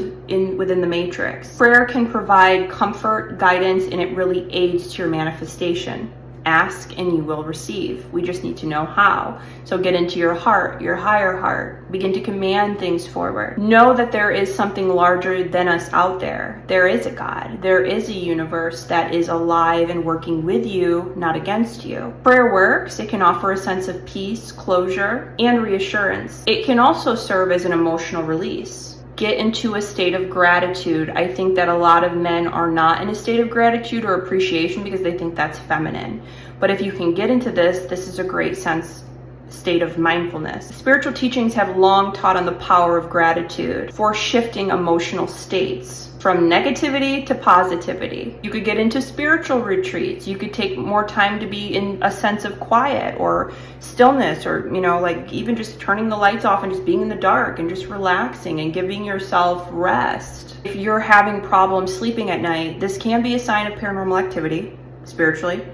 within the matrix. Prayer can provide comfort, guidance, and it really aids to your manifestation. Ask and you will receive. We just need to know how. So get into your heart, your higher heart. Begin to command things forward. Know that there is something larger than us out there. There is a God. There is a universe that is alive and working with you, not against you. Prayer works. It can offer a sense of peace, closure, and reassurance. It can also serve as an emotional release. Get into a state of gratitude. I think that a lot of men are not in a state of gratitude or appreciation because they think that's feminine. But if you can get into this is a great state of mindfulness. Spiritual teachings have long taught on the power of gratitude for shifting emotional states from negativity to positivity. You could get into spiritual retreats. You could take more time to be in a sense of quiet or stillness, or, you know, like even just turning the lights off and just being in the dark and just relaxing and giving yourself rest. If you're having problems sleeping at night, this can be a sign of paranormal activity spiritually.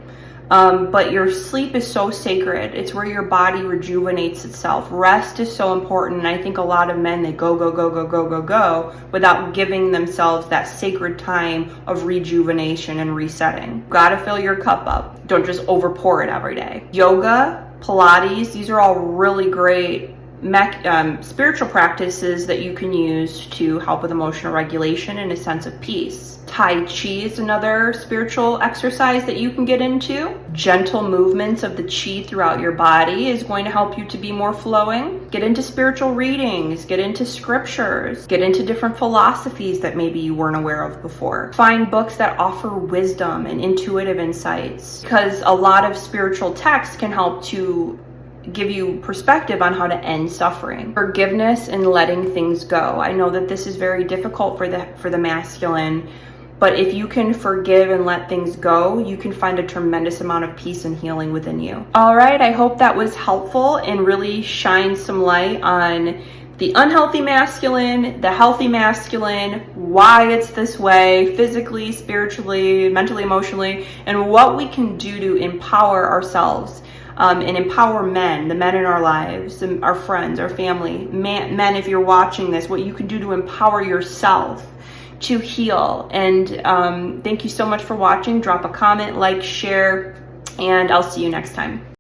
But your sleep is so sacred. It's where your body rejuvenates itself. Rest is so important. And I think a lot of men, they go without giving themselves that sacred time of rejuvenation and resetting. You gotta fill your cup up. Don't just overpour it every day. Yoga, Pilates, these are all really great spiritual practices that you can use to help with emotional regulation and a sense of peace. Tai Chi is another spiritual exercise that you can get into. Gentle movements of the chi throughout your body is going to help you to be more flowing. Get into spiritual readings, get into scriptures, get into different philosophies that maybe you weren't aware of before. Find books that offer wisdom and intuitive insights, because a lot of spiritual texts can help to give you perspective on how to end suffering. Forgiveness and letting things go. I know that this is very difficult for the masculine, but if you can forgive and let things go, you can find a tremendous amount of peace and healing within you. All right, I hope that was helpful and really shines some light on the unhealthy masculine, the healthy masculine, why it's this way, physically, spiritually, mentally, emotionally, and what we can do to empower ourselves. And empower men, the men in our lives, our friends, our family. Men, if you're watching this, what you can do to empower yourself to heal. And thank you so much for watching. Drop a comment, like, share, and I'll see you next time.